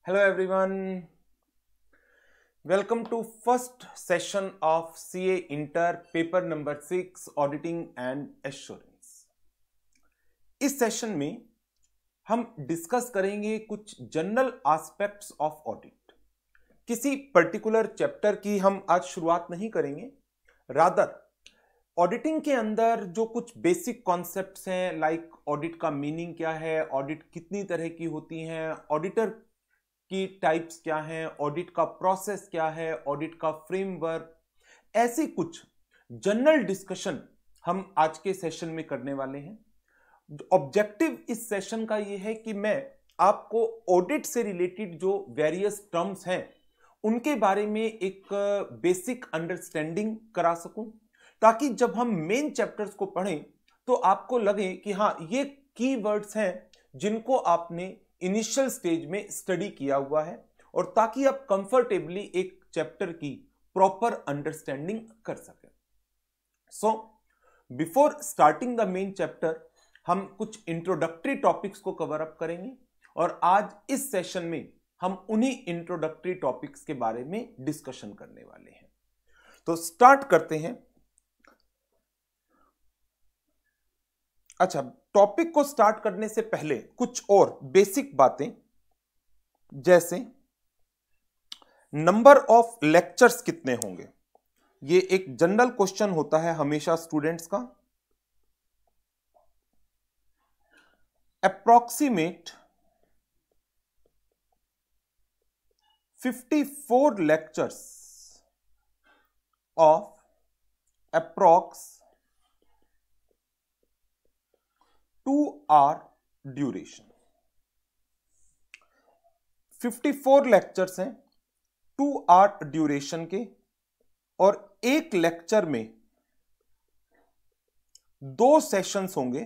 Hello everyone. Welcome to first session of CA Inter paper number 6 Auditing and Assurance. इस session में हम discuss करेंगे कुछ general aspects of audit. किसी particular chapter की हम आज शुरुआत नहीं करेंगे, रादर ऑडिटिंग के अंदर जो कुछ बेसिक कॉन्सेप्ट्स हैं, लाइक ऑडिट का मीनिंग क्या है, ऑडिट कितनी तरह की होती हैं, ऑडिटर की टाइप्स क्या हैं, ऑडिट का प्रोसेस क्या है, ऑडिट का फ्रेमवर्क, ऐसे कुछ जनरल डिस्कशन हम आज के सेशन में करने वाले हैं। ऑब्जेक्टिव इस सेशन का यह है कि मैं आपको ऑडिट से रिलेटेड जो वेरियस टर्म्स हैं उनके बारे में एक बेसिक अंडरस्टैंडिंग करा सकूं, ताकि जब हम मेन चैप्टर्स को पढ़ें तो आपको लगे कि हाँ, ये कीवर्ड्स हैं जिनको आपने इनिशियल स्टेज में स्टडी किया हुआ है, और ताकि आप कंफर्टेबली एक चैप्टर की प्रॉपर अंडरस्टैंडिंग कर सकें। So before starting the main chapter हम कुछ इंट्रोडक्टरी टॉपिक्स को कवर अप करेंगे, और आज इस सेशन में हम उन्हीं इंट्रोडक्टरी टॉपिक्स के बारे में डिस्कशन करने वाले हैं। तो स्टार्ट करते हैं। अच्छा, टॉपिक को स्टार्ट करने से पहले कुछ और बेसिक बातें, जैसे नंबर ऑफ लेक्चर्स कितने होंगे। ये एक जनरल क्वेश्चन होता है हमेशा स्टूडेंट्स का। Approximate 54 lectures of approx 2 hour duration. 54 lectures हैं 2 hour ड्यूरेशन के, और एक लेक्चर में 2 सेशंस होंगे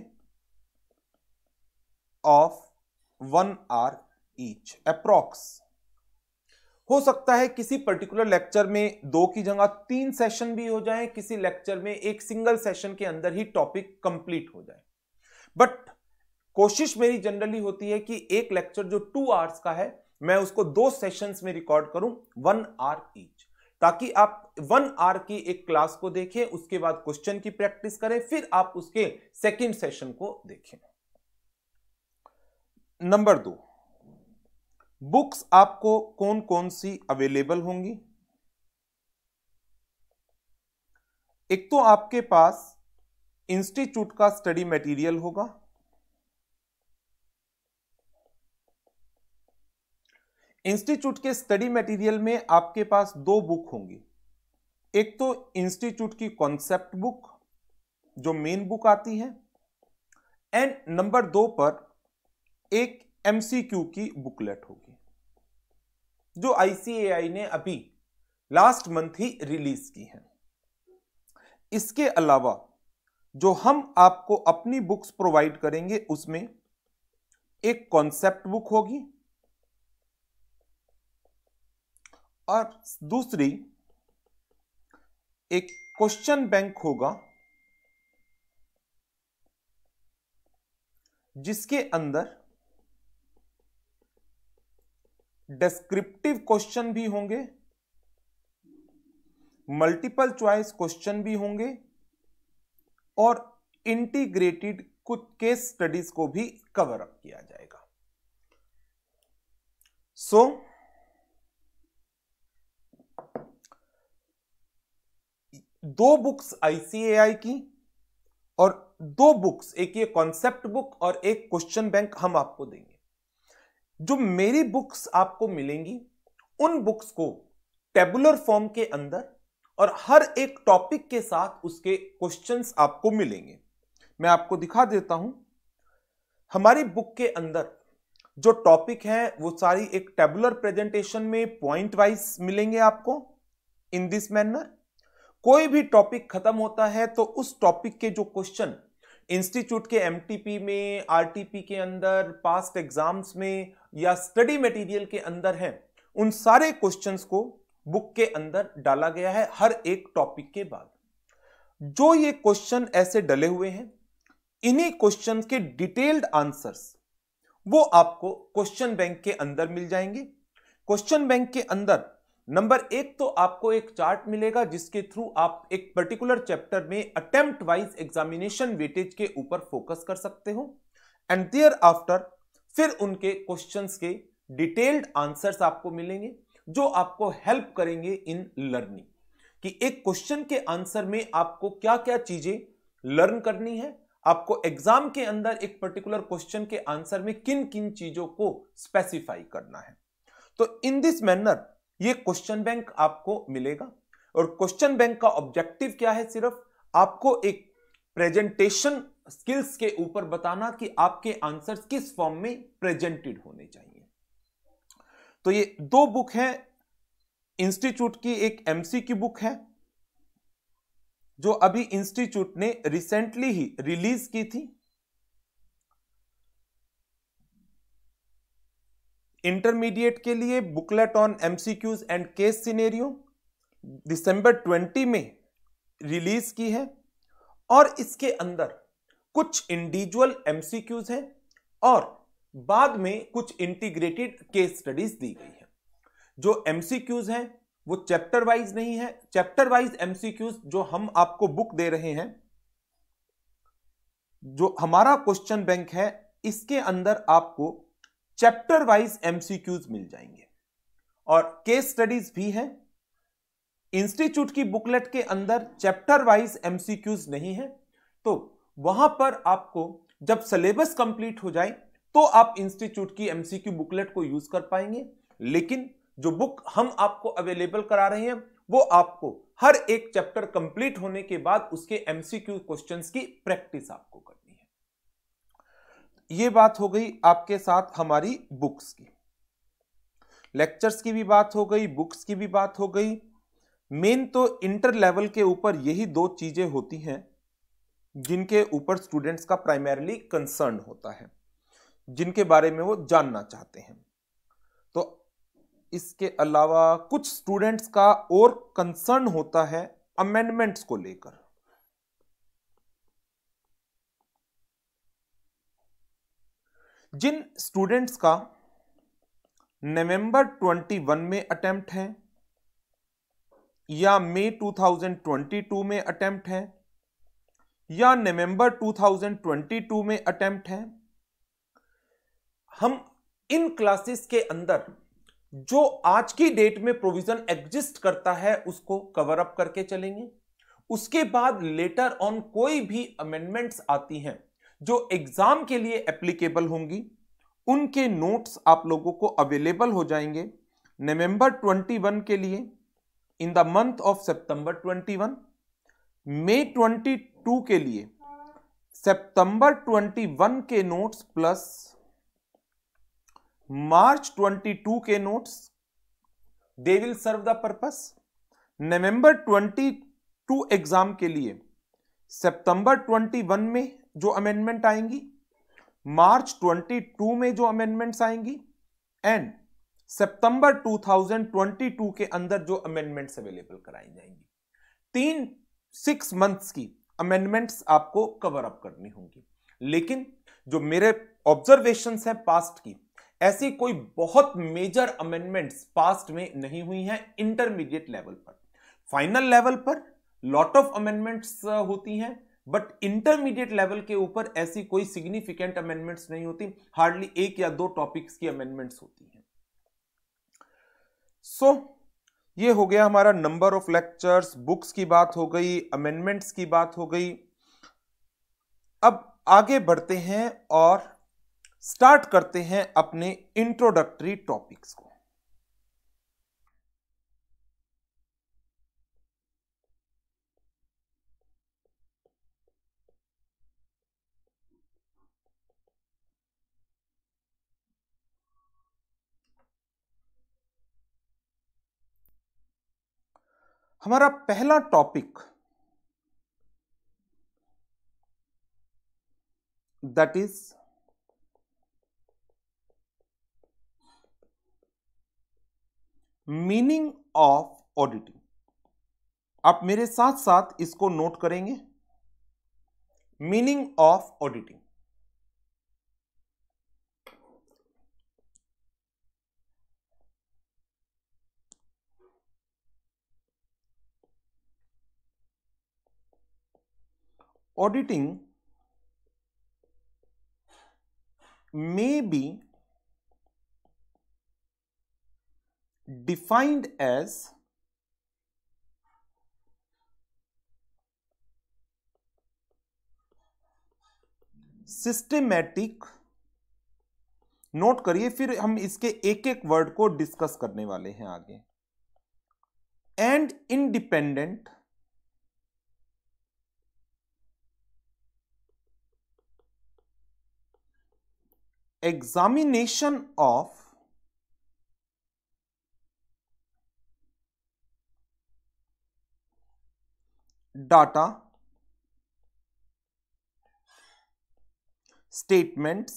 ऑफ 1 hour ईच। अप्रॉक्स हो सकता है किसी पर्टिकुलर लेक्चर में 2 की जगह 3 सेशन भी हो जाए, किसी लेक्चर में एक सिंगल सेशन के अंदर ही टॉपिक कंप्लीट हो जाए, बट कोशिश मेरी जनरली होती है कि एक लेक्चर जो 2 आवर्स का है मैं उसको 2 सेशंस में रिकॉर्ड करूं 1 hour ईच, ताकि आप 1 hour की एक क्लास को देखें, उसके बाद क्वेश्चन की प्रैक्टिस करें, फिर आप उसके सेकंड सेशन को देखें। नंबर 2, बुक्स आपको कौन कौन सी अवेलेबल होंगी। एक तो आपके पास इंस्टीट्यूट का स्टडी मटेरियल होगा, इंस्टीट्यूट के स्टडी मटेरियल में आपके पास 2 बुक होंगी। एक तो इंस्टीट्यूट की कॉन्सेप्ट बुक जो मेन बुक आती है, एंड नंबर 2 पर एक एमसीक्यू की बुकलेट होगी जो आईसीएआई ने अभी लास्ट मंथ ही रिलीज की है। इसके अलावा जो हम आपको अपनी बुक्स प्रोवाइड करेंगे उसमें एक कॉन्सेप्ट बुक होगी, और दूसरी एक क्वेश्चन बैंक होगा जिसके अंदर डिस्क्रिप्टिव क्वेश्चन भी होंगे, मल्टीपल चॉइस क्वेश्चन भी होंगे, और इंटीग्रेटेड कुछ केस स्टडीज को भी कवर अप किया जाएगा। सो दो बुक्स आईसीएआई की और 2 बुक्स, एक ये कॉन्सेप्ट बुक और एक क्वेश्चन बैंक हम आपको देंगे। जो मेरी बुक्स आपको मिलेंगी उन बुक्स को टेबुलर फॉर्म के अंदर और हर एक टॉपिक के साथ उसके क्वेश्चंस आपको मिलेंगे। मैं आपको दिखा देता हूं। हमारी बुक के अंदर जो टॉपिक है वो सारी एक टेबुलर प्रेजेंटेशन में पॉइंट वाइज मिलेंगे आपको इन दिस मैनर। कोई भी टॉपिक खत्म होता है तो उस टॉपिक के जो क्वेश्चन इंस्टीट्यूट के एमटीपी में, आरटीपी के अंदर, पास्ट एग्जाम्स में या स्टडी मटेरियल के अंदर हैं, उन सारे क्वेश्चंस को बुक के अंदर डाला गया है हर एक टॉपिक के बाद। जो ये क्वेश्चन ऐसे डले हुए हैं, इन्हीं क्वेश्चन के डिटेल्ड आंसर्स वो आपको क्वेश्चन बैंक के अंदर मिल जाएंगे, क्वेश्चन बैंक के अंदर नंबर 1 तो आपको एक चार्ट मिलेगा जिसके थ्रू आप एक पर्टिकुलर चैप्टर में अटेम्प्ट वाइज एग्जामिनेशन वेटेज के ऊपर फोकस कर सकते हो एंड देयर आफ्टर फिर उनके क्वेश्चंस के डिटेल्ड आंसर्स आपको मिलेंगे जो आपको हेल्प करेंगे इन लर्निंग कि एक क्वेश्चन के आंसर में आपको क्या क्या चीजें लर्न करनी है, आपको एग्जाम के अंदर एक पर्टिकुलर क्वेश्चन के आंसर में किन किन चीजों को स्पेसिफाई करना है। तो इन दिस मैनर ये क्वेश्चन बैंक आपको मिलेगा और क्वेश्चन बैंक का ऑब्जेक्टिव क्या है, सिर्फ आपको एक प्रेजेंटेशन स्किल्स के ऊपर बताना कि आपके आंसर्स किस फॉर्म में प्रेजेंटेड होने चाहिए। तो ये 2 बुक हैं इंस्टीट्यूट की, एक एमसीक्यू बुक है जो अभी इंस्टीट्यूट ने रिसेंटली ही रिलीज की थी, इंटरमीडिएट के लिए booklet on MCQs and case scenario दिसंबर 20 में रिलीज की है और इसके अंदर कुछ इंडिविजुअल एमसीक्यूज हैं और बाद में कुछ इंटीग्रेटेड केस स्टडीज दी गई है। जो एमसीक्यूज हैं वो चैप्टर वाइज नहीं है, चैप्टर वाइज एमसीक्यूज जो हम आपको बुक दे रहे हैं, जो हमारा क्वेश्चन बैंक है इसके अंदर आपको चैप्टर वाइज एमसीक्यूज मिल जाएंगे और केस स्टडीज भी हैं। इंस्टीट्यूट की बुकलेट के अंदर चैप्टर वाइज एमसीक्यूज नहीं है, तो वहां पर आपको जब सिलेबस कंप्लीट हो जाए तो आप इंस्टीट्यूट की एमसीक्यू बुकलेट को यूज कर पाएंगे, लेकिन जो बुक हम आपको अवेलेबल करा रहे हैं वो आपको हर एक चैप्टर कंप्लीट होने के बाद उसके एमसीक्यू क्वेश्चंस की प्रैक्टिस आपको करनी है। ये बात हो गई आपके साथ हमारी बुक्स की, लेक्चर्स की भी बात हो गई, बुक्स की भी बात हो गई। मेन तो इंटर लेवल के ऊपर यही 2 चीजें होती हैं जिनके ऊपर स्टूडेंट्स का प्राइमरीली कंसर्न होता है, जिनके बारे में वो जानना चाहते हैं। तो इसके अलावा कुछ स्टूडेंट्स का और कंसर्न होता है अमेंडमेंट्स को लेकर। जिन स्टूडेंट्स का नवंबर 21 में अटेम्प्ट है या मई 2022 में अटेम्प्ट है या नवंबर 2022 में अटेम्प्ट है, हम इन क्लासेस के अंदर जो आज की डेट में प्रोविजन एग्जिस्ट करता है उसको कवर अप करके चलेंगे। उसके बाद लेटर ऑन कोई भी अमेंडमेंट्स आती हैं जो एग्जाम के लिए एप्लीकेबल होंगी, उनके नोट्स आप लोगों को अवेलेबल हो जाएंगे नवंबर 21 के लिए इन द मंथ ऑफ सितंबर 21, मई 22 के लिए सितंबर 21 के नोट्स प्लस मार्च 22 के notes, they will serve the purpose. November 22 exam के लिए सितंबर 21 में जो अमेंडमेंट आएंगी, मार्च 22 में जो अमेंडमेंट्स आएंगी एंड सितंबर 2022 के अंदर जो अमेंडमेंट्स अवेलेबल कराई जाएंगी। 6 मंथ्स की अमेंडमेंट्स आपको कवर अप करनी होंगी। लेकिन जो मेरे ऑब्जर्वेशंस हैं पास्ट की, ऐसी कोई बहुत मेजर अमेंडमेंट्स पास्ट में नहीं हुई हैं इंटरमीडिएट लेवल पर। फाइनल लेवल पर लॉट ऑफ अमेंडमेंट्स होती हैं, बट इंटरमीडिएट लेवल के ऊपर ऐसी कोई सिग्निफिकेंट अमेंडमेंट्स नहीं होती, हार्डली 1 या 2 टॉपिक्स की अमेंडमेंट्स होती हैं। सो ये हो गया हमारा नंबर ऑफ लेक्चर्स, बुक्स की बात हो गई, अमेंडमेंट्स की बात हो गई। अब आगे बढ़ते हैं और स्टार्ट करते हैं अपने इंट्रोडक्टरी टॉपिक्स को। हमारा पहला topic that is meaning of auditing. आप मेरे साथ साथ इसको नोट करेंगे, meaning of auditing. auditing may be defined as systematic, note करिए, फिर हम इसके एक एक वर्ड को डिस्कस करने वाले हैं आगे, and independent examination of data, statements,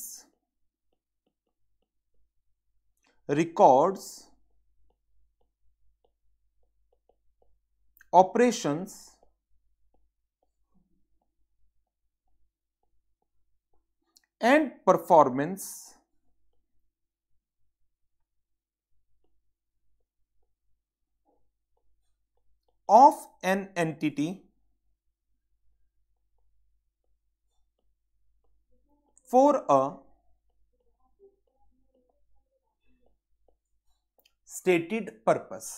records, operations, and performance of an entity for a stated purpose।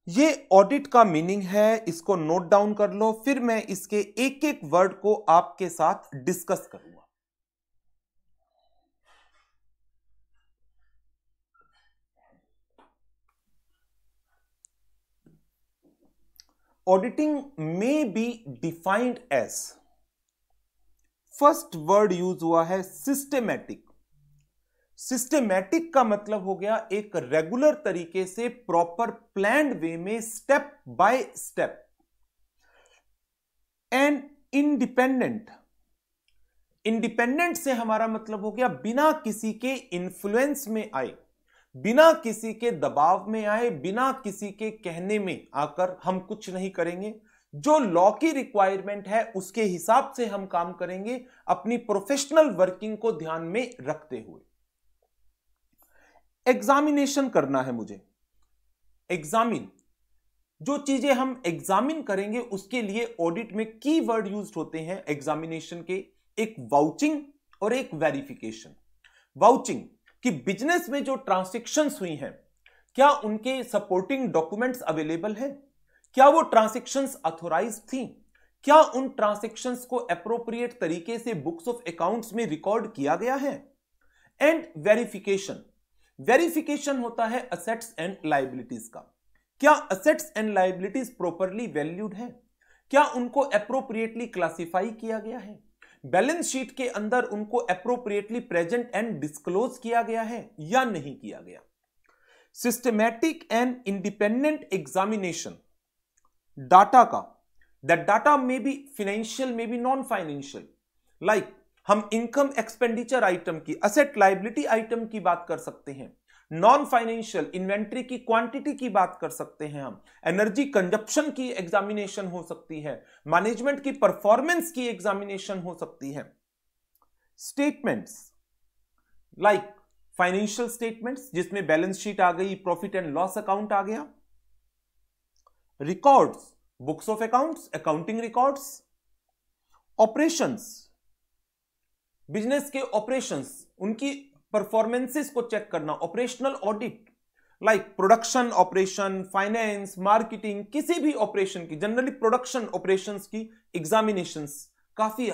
ये ऑडिट का मीनिंग है, इसको नोट डाउन कर लो, फिर मैं इसके एक एक वर्ड को आपके साथ डिस्कस करूंगा। Auditing may be defined as, first word use हुआ है सिस्टेमैटिक। सिस्टेमैटिक का मतलब हो गया एक रेगुलर तरीके से, प्रॉपर प्लान्ड वे में, step by step. And independent, independent से हमारा मतलब हो गया बिना किसी के इन्फ्लुएंस में आए, बिना किसी के दबाव में आए, बिना किसी के कहने में आकर हम कुछ नहीं करेंगे। जो लॉ की रिक्वायरमेंट है उसके हिसाब से हम काम करेंगे, अपनी प्रोफेशनल वर्किंग को ध्यान में रखते हुए। एग्जामिनेशन करना है मुझे, एग्जामिन, जो चीजें हम एग्जामिन करेंगे उसके लिए ऑडिट में की वर्ड यूज होते हैं एग्जामिनेशन के, एक वाउचिंग और एक वेरिफिकेशन। वाउचिंग कि बिजनेस में जो ट्रांजैक्शंस हुई हैं, क्या उनके सपोर्टिंग डॉक्यूमेंट्स अवेलेबल हैं, क्या वो ट्रांजैक्शंस ऑथोराइज थी, क्या उन ट्रांजैक्शंस को एप्रोप्रिएट तरीके से बुक्स ऑफ अकाउंट्स में रिकॉर्ड किया गया है। एंड वेरिफिकेशन, वेरिफिकेशन होता है असेट्स एंड लायबिलिटीज का, क्या assets and liabilities properly valued है, क्या उनको एप्रोप्रिएटली क्लासिफाई किया गया है, बैलेंस शीट के अंदर उनको एप्रोप्रिएटली प्रेजेंट एंड डिस्क्लोज किया गया है या नहीं किया गया। Systematic and independent examination data का, दैट डाटा में बी फाइनेंशियल, में बी नॉन फाइनेंशियल, लाइक हम इनकम एक्सपेंडिचर आइटम की, असेट लायबिलिटी आइटम की बात कर सकते हैं, नॉन फाइनेंशियल इन्वेंट्री की क्वांटिटी की बात कर सकते हैं, हम एनर्जी कंजप्शन की एग्जामिनेशन हो सकती है, मैनेजमेंट की परफॉर्मेंस की एग्जामिनेशन हो सकती है। स्टेटमेंट्स लाइक फाइनेंशियल स्टेटमेंट्स जिसमें बैलेंस शीट आ गई, प्रॉफिट एंड लॉस अकाउंट आ गया। Records, books of accounts, accounting records. Operations, business के ऑपरेशंस, उनकी परफॉर्मेंसेस को चेक करना, operational audit, like production operation, finance, marketing, किसी भी ऑपरेशन की, जनरली प्रोडक्शन ऑपरेशंस की एग्जामिनेशंस काफी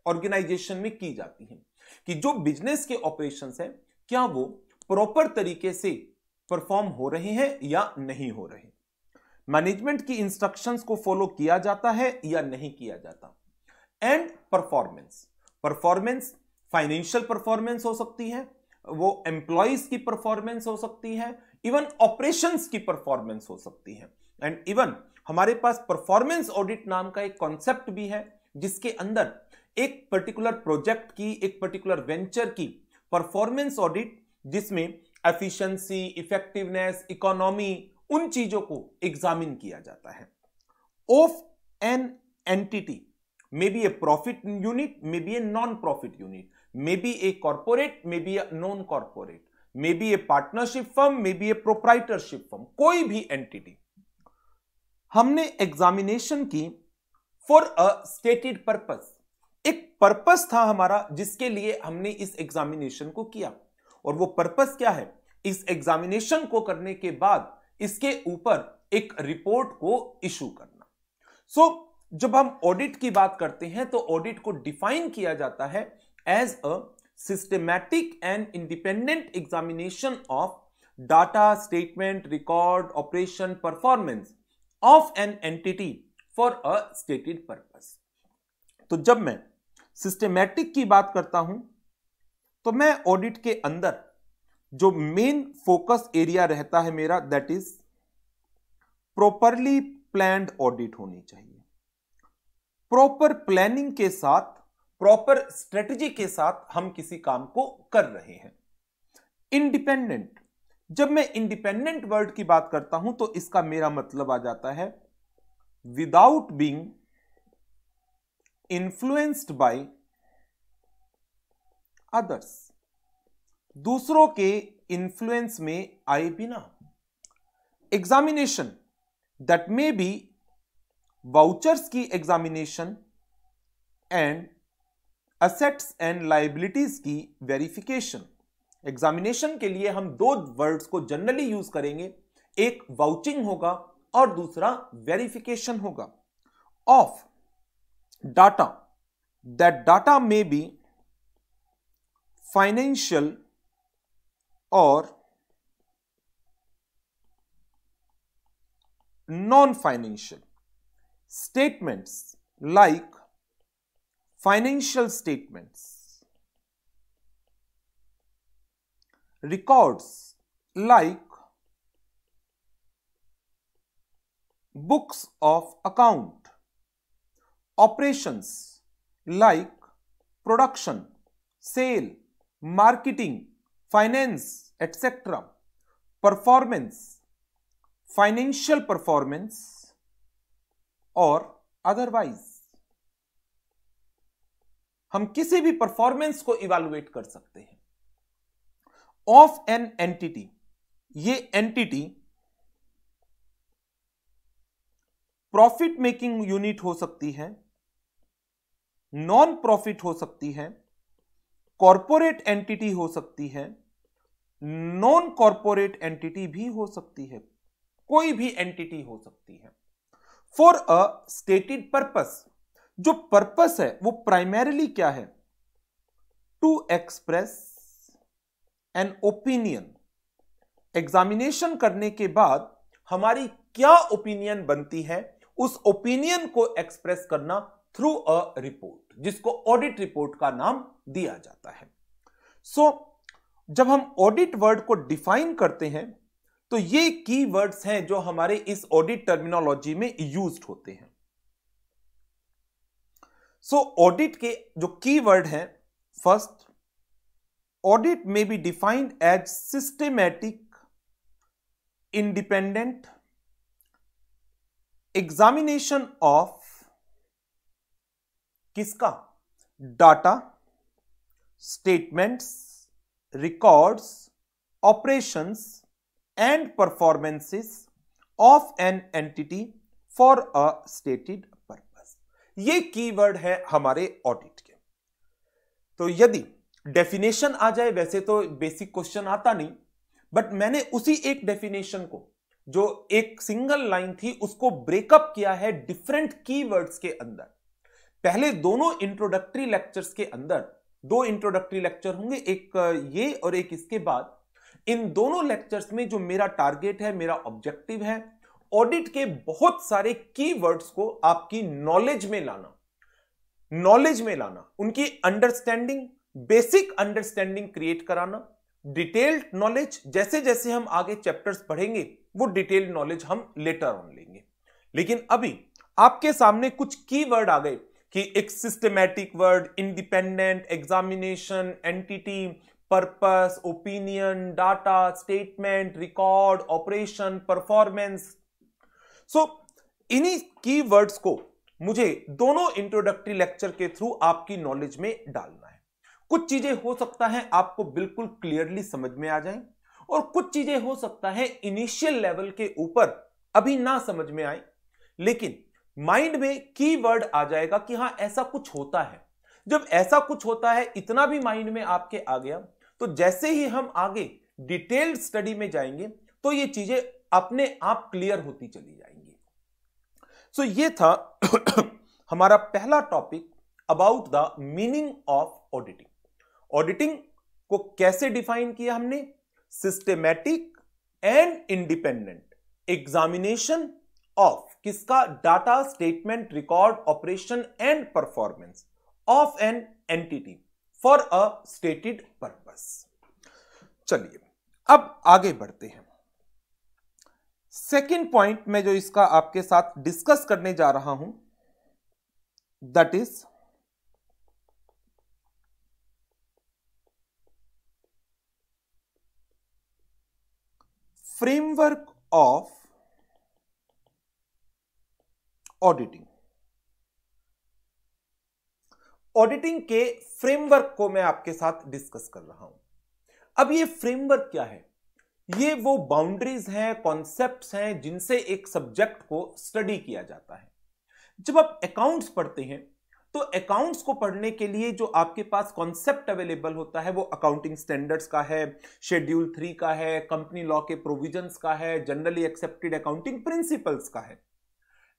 ऑर्गेनाइजेशन में की जाती हैं कि जो बिजनेस के ऑपरेशंस है क्या वो प्रॉपर तरीके से परफॉर्म हो रहे हैं या नहीं हो रहे, मैनेजमेंट की इंस्ट्रक्शंस को फॉलो किया जाता है या नहीं किया जाता। And performance, performance financial performance हो सकती है, वो एम्प्लॉइज की परफॉर्मेंस हो सकती है, इवन ऑपरेशंस की परफॉर्मेंस हो सकती है। एंड इवन हमारे पास परफॉर्मेंस ऑडिट नाम का एक कॉन्सेप्ट भी है जिसके अंदर एक पर्टिकुलर प्रोजेक्ट की, एक पर्टिकुलर वेंचर की परफॉर्मेंस ऑडिट, जिसमें एफिशिएंसी, इफेक्टिवनेस, इकोनॉमी, उन चीजों को एग्जामिन किया जाता है। Of an entity, may be a profit unit, may be a non-profit unit, may be a corporate, may be a non-corporate, may be a partnership firm, may be a proprietorship firm, कोई भी entity। हमने examination की for a stated purpose, एक purpose था हमारा जिसके लिए हमने इस एग्जामिनेशन को किया, और वो पर्पस क्या है? इस एग्जामिनेशन को करने के बाद इसके ऊपर एक रिपोर्ट को इशू करना। जब हम ऑडिट की बात करते हैं तो ऑडिट को डिफाइन किया जाता है as a systematic and independent examination of data, statement, record, operation, performance of an entity for a stated purpose. तो जब मैं सिस्टमैटिक की बात करता हूं तो मैं ऑडिट के अंदर जो मेन फोकस एरिया रहता है मेरा, that is properly planned audit होनी चाहिए। प्रॉपर प्लानिंग के साथ, प्रॉपर स्ट्रेटजी के साथ हम किसी काम को कर रहे हैं। इंडिपेंडेंट, जब मैं इंडिपेंडेंट वर्ड की बात करता हूं तो इसका मेरा मतलब आ जाता है without being influenced by others, दूसरों के इंफ्लुएंस में आए बिना। Examination that may be vouchers की examination and assets and liabilities की वेरिफिकेशन। एग्जामिनेशन के लिए हम दो वर्ड्स को जनरली यूज करेंगे, एक वाउचिंग होगा और दूसरा वेरिफिकेशन होगा of data, that data may be financial और non-financial statements like financial statements, records like books of account, operations like production, sale, marketing, finance, etc., performance, financial performance और otherwise. हम किसी भी परफॉर्मेंस को इवैल्यूएट कर सकते हैं ऑफ एन एंटिटी। ये एंटिटी प्रॉफिट मेकिंग यूनिट हो सकती है, नॉन प्रॉफिट हो सकती है, कॉरपोरेट एंटिटी हो सकती है, नॉन कॉरपोरेट एंटिटी भी हो सकती है, कोई भी एंटिटी हो सकती है फॉर अ स्टेटेड पर्पस। जो पर्पस है वो प्राइमरीली क्या है? To express an opinion. Examination करने के बाद हमारी क्या ओपिनियन बनती है, उस ओपिनियन को एक्सप्रेस करना थ्रू अ रिपोर्ट, जिसको ऑडिट रिपोर्ट का नाम दिया जाता है। जब हम ऑडिट वर्ड को डिफाइन करते हैं तो ये की वर्ड्स हैं जो हमारे इस ऑडिट टर्मिनोलॉजी में यूज्ड होते हैं। ऑडिट के जो की वर्ड हैं, फर्स्ट, ऑडिट में be defined as systematic, independent examination of किसका? Data, statements, records, operations and performances of an entity for a stated purpose। ये कीवर्ड है हमारे ऑडिट के। तो यदि डेफिनेशन आ जाए, वैसे तो बेसिक क्वेश्चन आता नहीं, बट मैंने उसी एक डेफिनेशन को जो एक सिंगल लाइन थी उसको ब्रेकअप किया है डिफरेंट कीवर्ड्स के अंदर। पहले दोनों इंट्रोडक्टरी लेक्चर्स के अंदर, दो इंट्रोडक्टरी लेक्चर होंगे, एक ये और एक इसके बाद। इन दोनों लेक्चर्स में जो मेरा टारगेट है, मेरा ऑब्जेक्टिव है, ऑडिट के बहुत सारे कीवर्ड्स को आपकी नॉलेज में लाना, उनकी अंडरस्टैंडिंग, बेसिक अंडरस्टैंडिंग क्रिएट कराना, डिटेल्ड नॉलेज। जैसे जैसे हम आगे चैप्टर्स पढ़ेंगे वो डिटेल्ड नॉलेज हम लेटर ऑन लेंगे। लेकिन अभी आपके सामने कुछ कीवर्ड आ गए कि एक systematic word, independent, examination, entity, purpose, opinion, data, statement, record, operation, performance. इन्हीं कीवर्ड्स को मुझे दोनों इंट्रोडक्टरी लेक्चर के थ्रू आपकी नॉलेज में डालना है। कुछ चीजें हो सकता है आपको बिल्कुल क्लियरली समझ में आ जाएं, और कुछ चीजें हो सकता है इनिशियल लेवल के ऊपर अभी ना समझ में आए, लेकिन माइंड में कीवर्ड आ जाएगा कि हां ऐसा कुछ होता है। जब ऐसा कुछ होता है, इतना भी माइंड में आपके आ गया, तो जैसे ही हम आगे डिटेल्ड स्टडी में जाएंगे तो ये चीजें अपने आप क्लियर होती चली जाएंगी। सो ये था हमारा पहला topic about the meaning of auditing. Auditing को कैसे डिफाइन किया हमने? Systematic and independent examination of किसका? Data, statement, record, operation and performance of an entity for a stated purpose. चलिए अब आगे बढ़ते हैं। सेकेंड पॉइंट में जो इसका आपके साथ डिस्कस करने जा रहा हूं, that is framework of auditing. Auditing के फ्रेमवर्क को मैं आपके साथ डिस्कस कर रहा हूं। अब ये फ्रेमवर्क क्या है? ये वो बाउंड्रीज हैं, कॉन्सेप्ट्स हैं जिनसे एक सब्जेक्ट को स्टडी किया जाता है। जब आप अकाउंट्स पढ़ते हैं तो अकाउंट्स को पढ़ने के लिए जो आपके पास कॉन्सेप्ट अवेलेबल होता है वो अकाउंटिंग स्टैंडर्ड्स का है, शेड्यूल 3 का है, कंपनी लॉ के प्रोविजंस का है, जनरली एक्सेप्टेड अकाउंटिंग प्रिंसिपल्स का है।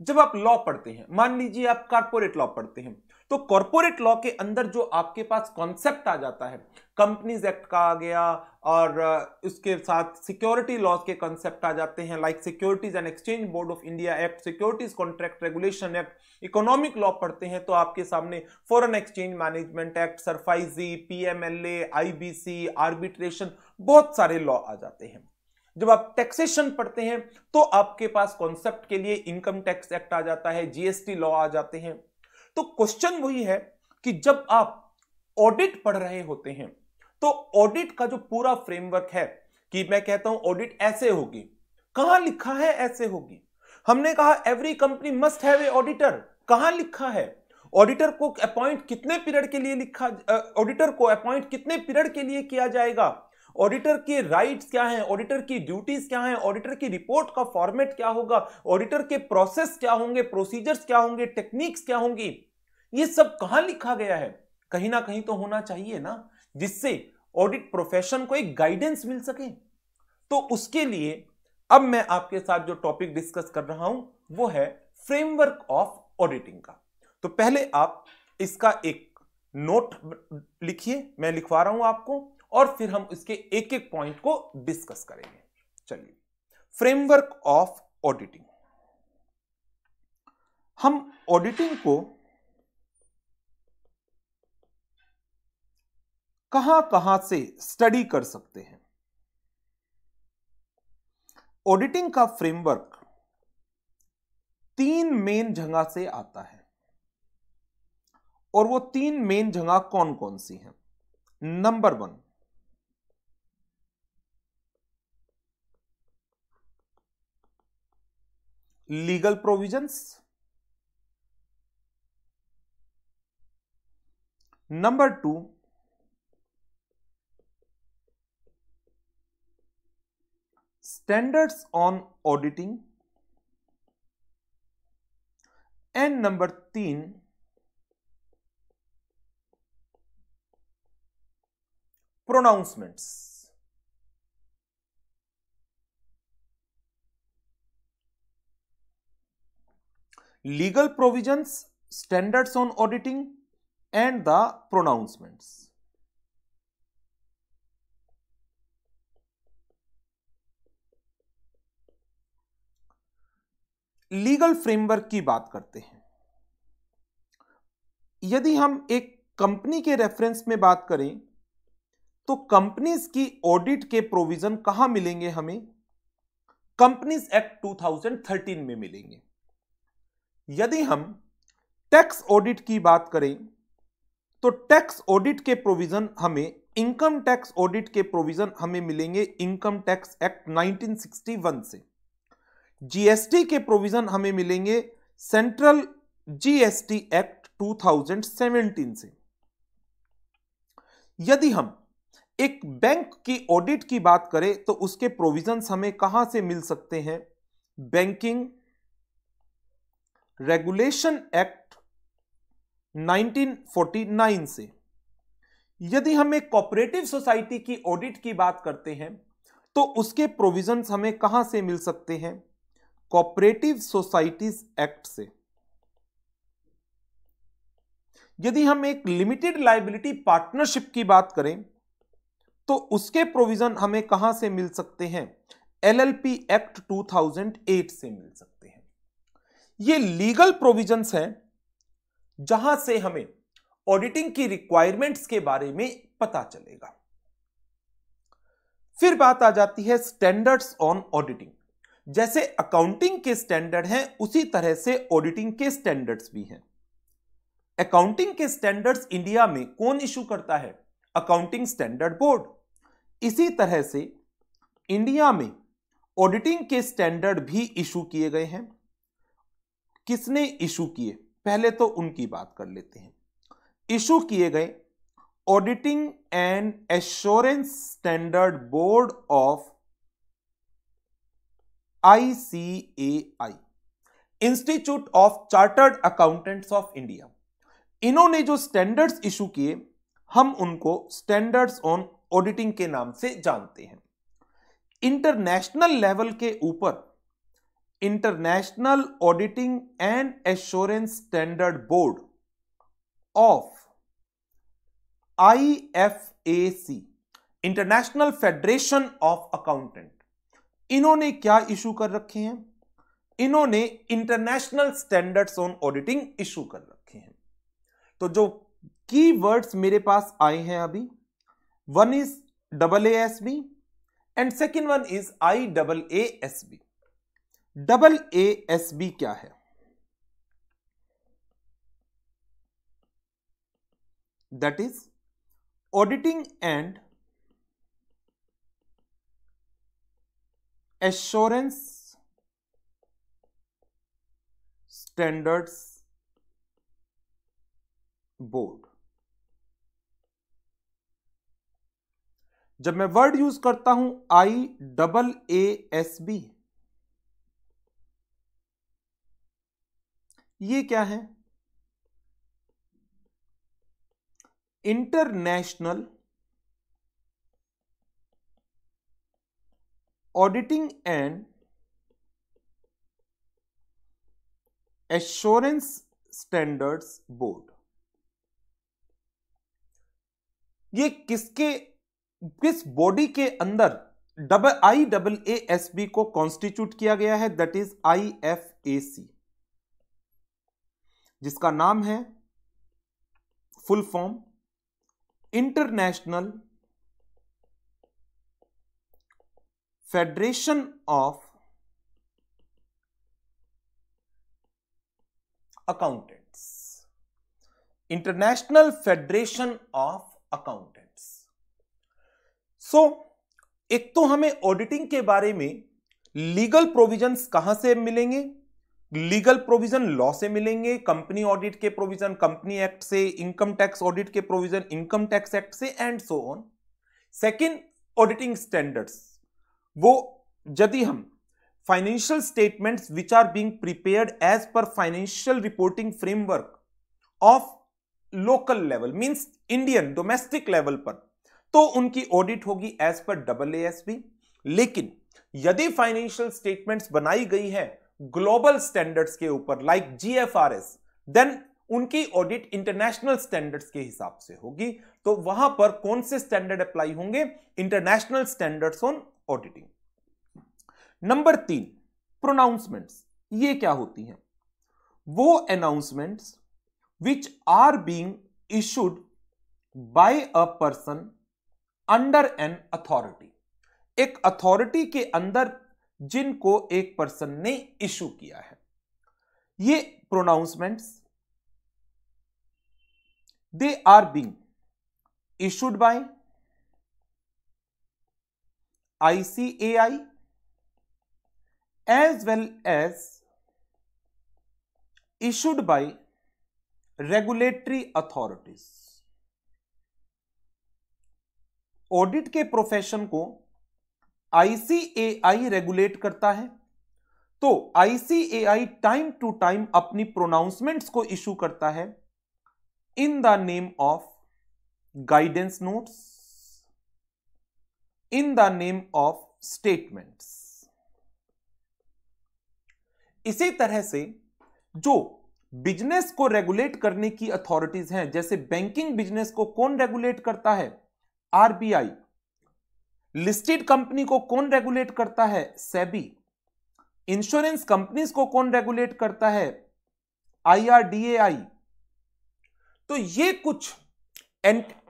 जब आप लॉ पढ़ते हैं, मान लीजिए आप कॉर्पोरेट लॉ पढ़ते हैं, तो कॉर्पोरेट लॉ के अंदर जो आपके पास कॉन्सेप्ट आ जाता है, कंपनीज एक्ट का आ गया, और उसके साथ सिक्योरिटी लॉज के कॉन्सेप्ट आ जाते हैं, like securities and exchange board of India act, securities contract regulation act. Economic law पढ़ते हैं तो आपके सामने foreign exchange management act, SARFAESI, PMLA, IBC, arbitration, बहुत सारे लॉ आ जाते हैं। जब आप टैक्सेशन पढ़ते हैं तो आपके पास कॉन्सेप्ट के लिए इनकम टैक्स एक्ट आ जाता है, जीएसटी लॉ आ जाते हैं। तो क्वेश्चन वही है कि जब आप ऑडिट पढ़ रहे होते हैं तो ऑडिट का जो पूरा फ्रेमवर्क है, कि मैं कहता हूं ऑडिट ऐसे होगी, कहां लिखा है ऐसे होगी? हमने कहा every company must have a auditor, कहां लिखा है? ऑडिटर को अपॉइंट कितने पीरियड के लिए लिखा, ऑडिटर को अपॉइंट कितने पीरियड के लिए किया जाएगा, ऑडिटर के राइट्स क्या हैं, ऑडिटर की ड्यूटीज क्या हैं, ऑडिटर की रिपोर्ट का फॉर्मेट क्या होगा, ऑडिटर के प्रोसेस क्या होंगे, प्रोसीजर्स क्या होंगे, टेक्निक्स क्या होंगी, ये सब कहां लिखा गया है? कहीं ना कहीं तो होना चाहिए ना, जिससे ऑडिट प्रोफेशन को एक गाइडेंस मिल सके। तो उसके लिए अब मैं आपके साथ जो टॉपिक डिस्कस कर रहा हूं वो है फ्रेमवर्क ऑफ ऑडिटिंग का। तो पहले आप इसका एक नोट लिखिए, मैं लिखवा रहा हूं आपको, और फिर हम इसके एक एक पॉइंट को डिस्कस करेंगे। चलिए, फ्रेमवर्क ऑफ ऑडिटिंग। हम ऑडिटिंग को कहां कहां से स्टडी कर सकते हैं? ऑडिटिंग का फ्रेमवर्क 3 मेन जगह से आता है, और वो 3 मेन जगह कौन कौन सी हैं? Number 1, legal provisions. Number 2, standards on auditing. And number 3, pronouncements. Legal provisions, standards on auditing and the pronouncements. Legal framework की बात करते हैं। यदि हम एक कंपनी के रेफरेंस में बात करें तो कंपनीज की ऑडिट के प्रोविजन कहां मिलेंगे हमें? कंपनीज एक्ट 2013 में मिलेंगे। यदि हम टैक्स ऑडिट की बात करें तो टैक्स ऑडिट के प्रोविजन हमें, इनकम टैक्स ऑडिट के प्रोविजन हमें मिलेंगे इनकम टैक्स एक्ट 1961 से। जीएसटी के प्रोविजन हमें मिलेंगे सेंट्रल जीएसटी एक्ट 2017 से। यदि हम एक बैंक की ऑडिट की बात करें तो उसके प्रोविजंस हमें कहां से मिल सकते हैं? बैंकिंग रेगुलेशन एक्ट 1949 से यदि हम एक कोऑपरेटिव सोसाइटी की ऑडिट की बात करते हैं तो उसके प्रोविजंस हमें कहां से मिल सकते हैं? कोऑपरेटिव सोसाइटीज एक्ट से। यदि हम एक लिमिटेड लायबिलिटी पार्टनरशिप की बात करें तो उसके प्रोविजन हमें कहां से मिल सकते हैं? एलएलपी एक्ट 2008 से मिल सकते हैं। ये लीगल प्रोविजंस हैं जहां से हमें ऑडिटिंग की रिक्वायरमेंट्स के बारे में पता चलेगा। फिर बात आ जाती है स्टैंडर्ड्स ऑन ऑडिटिंग। जैसे अकाउंटिंग के स्टैंडर्ड हैं उसी तरह से ऑडिटिंग के स्टैंडर्ड्स भी हैं। अकाउंटिंग के स्टैंडर्ड्स इंडिया में कौन इशू करता है? Accounting standard board. इसी तरह से इंडिया में ऑडिटिंग के स्टैंडर्ड भी इशू किए गए हैं। किसने इशू किए? पहले तो उनकी बात कर लेते हैं। इशू किए गए auditing and assurance standard board of ICAI, institute of chartered accountants of India. इन्होंने जो स्टैंडर्ड्स इशू किए हम उनको स्टैंडर्ड्स ऑन ऑडिटिंग के नाम से जानते हैं। इंटरनेशनल लेवल के ऊपर international auditing and assurance standard board of IFAC, international federation of accountant, इन्होंने क्या इशू कर रखे हैं? इन्होंने international standards on auditing issue कर रखे हैं। तो जो की वर्ड्स मेरे पास आए हैं अभी, one is AASB and second one is IAASB। AASB क्या है? That is auditing and assurance standards board. जब मैं वर्ड यूज करता हूं IAASB, ये क्या है? International auditing and assurance standards board. ये किस बॉडी के अंदर IAASB को कॉन्स्टिट्यूट किया गया है? दैट इज IFAC, जिसका नाम है full form international federation of accountants. International federation of accountants. So एक तो हमें ऑडिटिंग के बारे में लीगल प्रोविजंस कहां से मिलेंगे? लीगल प्रोविजन लॉ से मिलेंगे। कंपनी ऑडिट के प्रोविजन कंपनी एक्ट से, इनकम टैक्स ऑडिट के प्रोविजन इनकम टैक्स एक्ट से, and so on. Second, auditing standards, वो यदि हम financial statements which are being prepared as per financial reporting framework of local level, means Indian domestic level पर, तो उनकी audit होगी as per AASB। लेकिन यदि फाइनेंशियल स्टेटमेंट्स बनाई गई है ग्लोबल स्टैंडर्ड्स के ऊपर लाइक GFRS, देन उनकी ऑडिट इंटरनेशनल स्टैंडर्ड्स के हिसाब से होगी। तो वहां पर कौन से स्टैंडर्ड अप्लाई होंगे? International standards on auditing. Number 3, pronouncements. ये क्या होती हैं? वो announcements which are being issued by a person under an authority. एक अथॉरिटी के अंदर जिनको एक पर्सन ने इशू किया है, ये pronouncements they are being issued by ICAI as well as issued by regulatory authorities। Audit के प्रोफेशन को ICAI रेगुलेट करता है, तो ICAI टाइम टू टाइम अपनी प्रोनाउंसमेंट्स को इशू करता है in the name of guidance notes, in the name of statements. इसी तरह से जो बिजनेस को रेगुलेट करने की अथॉरिटीज हैं, जैसे बैंकिंग बिजनेस को कौन रेगुलेट करता है? RBI। लिस्टेड कंपनी को कौन रेगुलेट करता है? SEBI। इंश्योरेंस कंपनीज को कौन रेगुलेट करता है? IRDAI। तो ये कुछ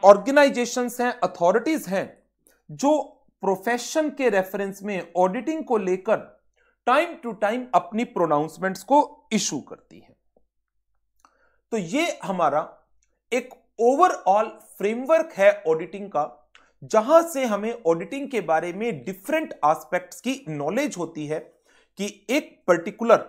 ऑर्गेनाइजेशंस हैं, अथॉरिटीज हैं, जो प्रोफेशन के रेफरेंस में ऑडिटिंग को लेकर टाइम टू टाइम अपनी प्रोनाउंसमेंट्स को इशू करती है। तो ये हमारा एक ओवरऑल फ्रेमवर्क है ऑडिटिंग का, जहां से हमें ऑडिटिंग के बारे में डिफरेंट एस्पेक्ट्स की नॉलेज होती है कि एक पर्टिकुलर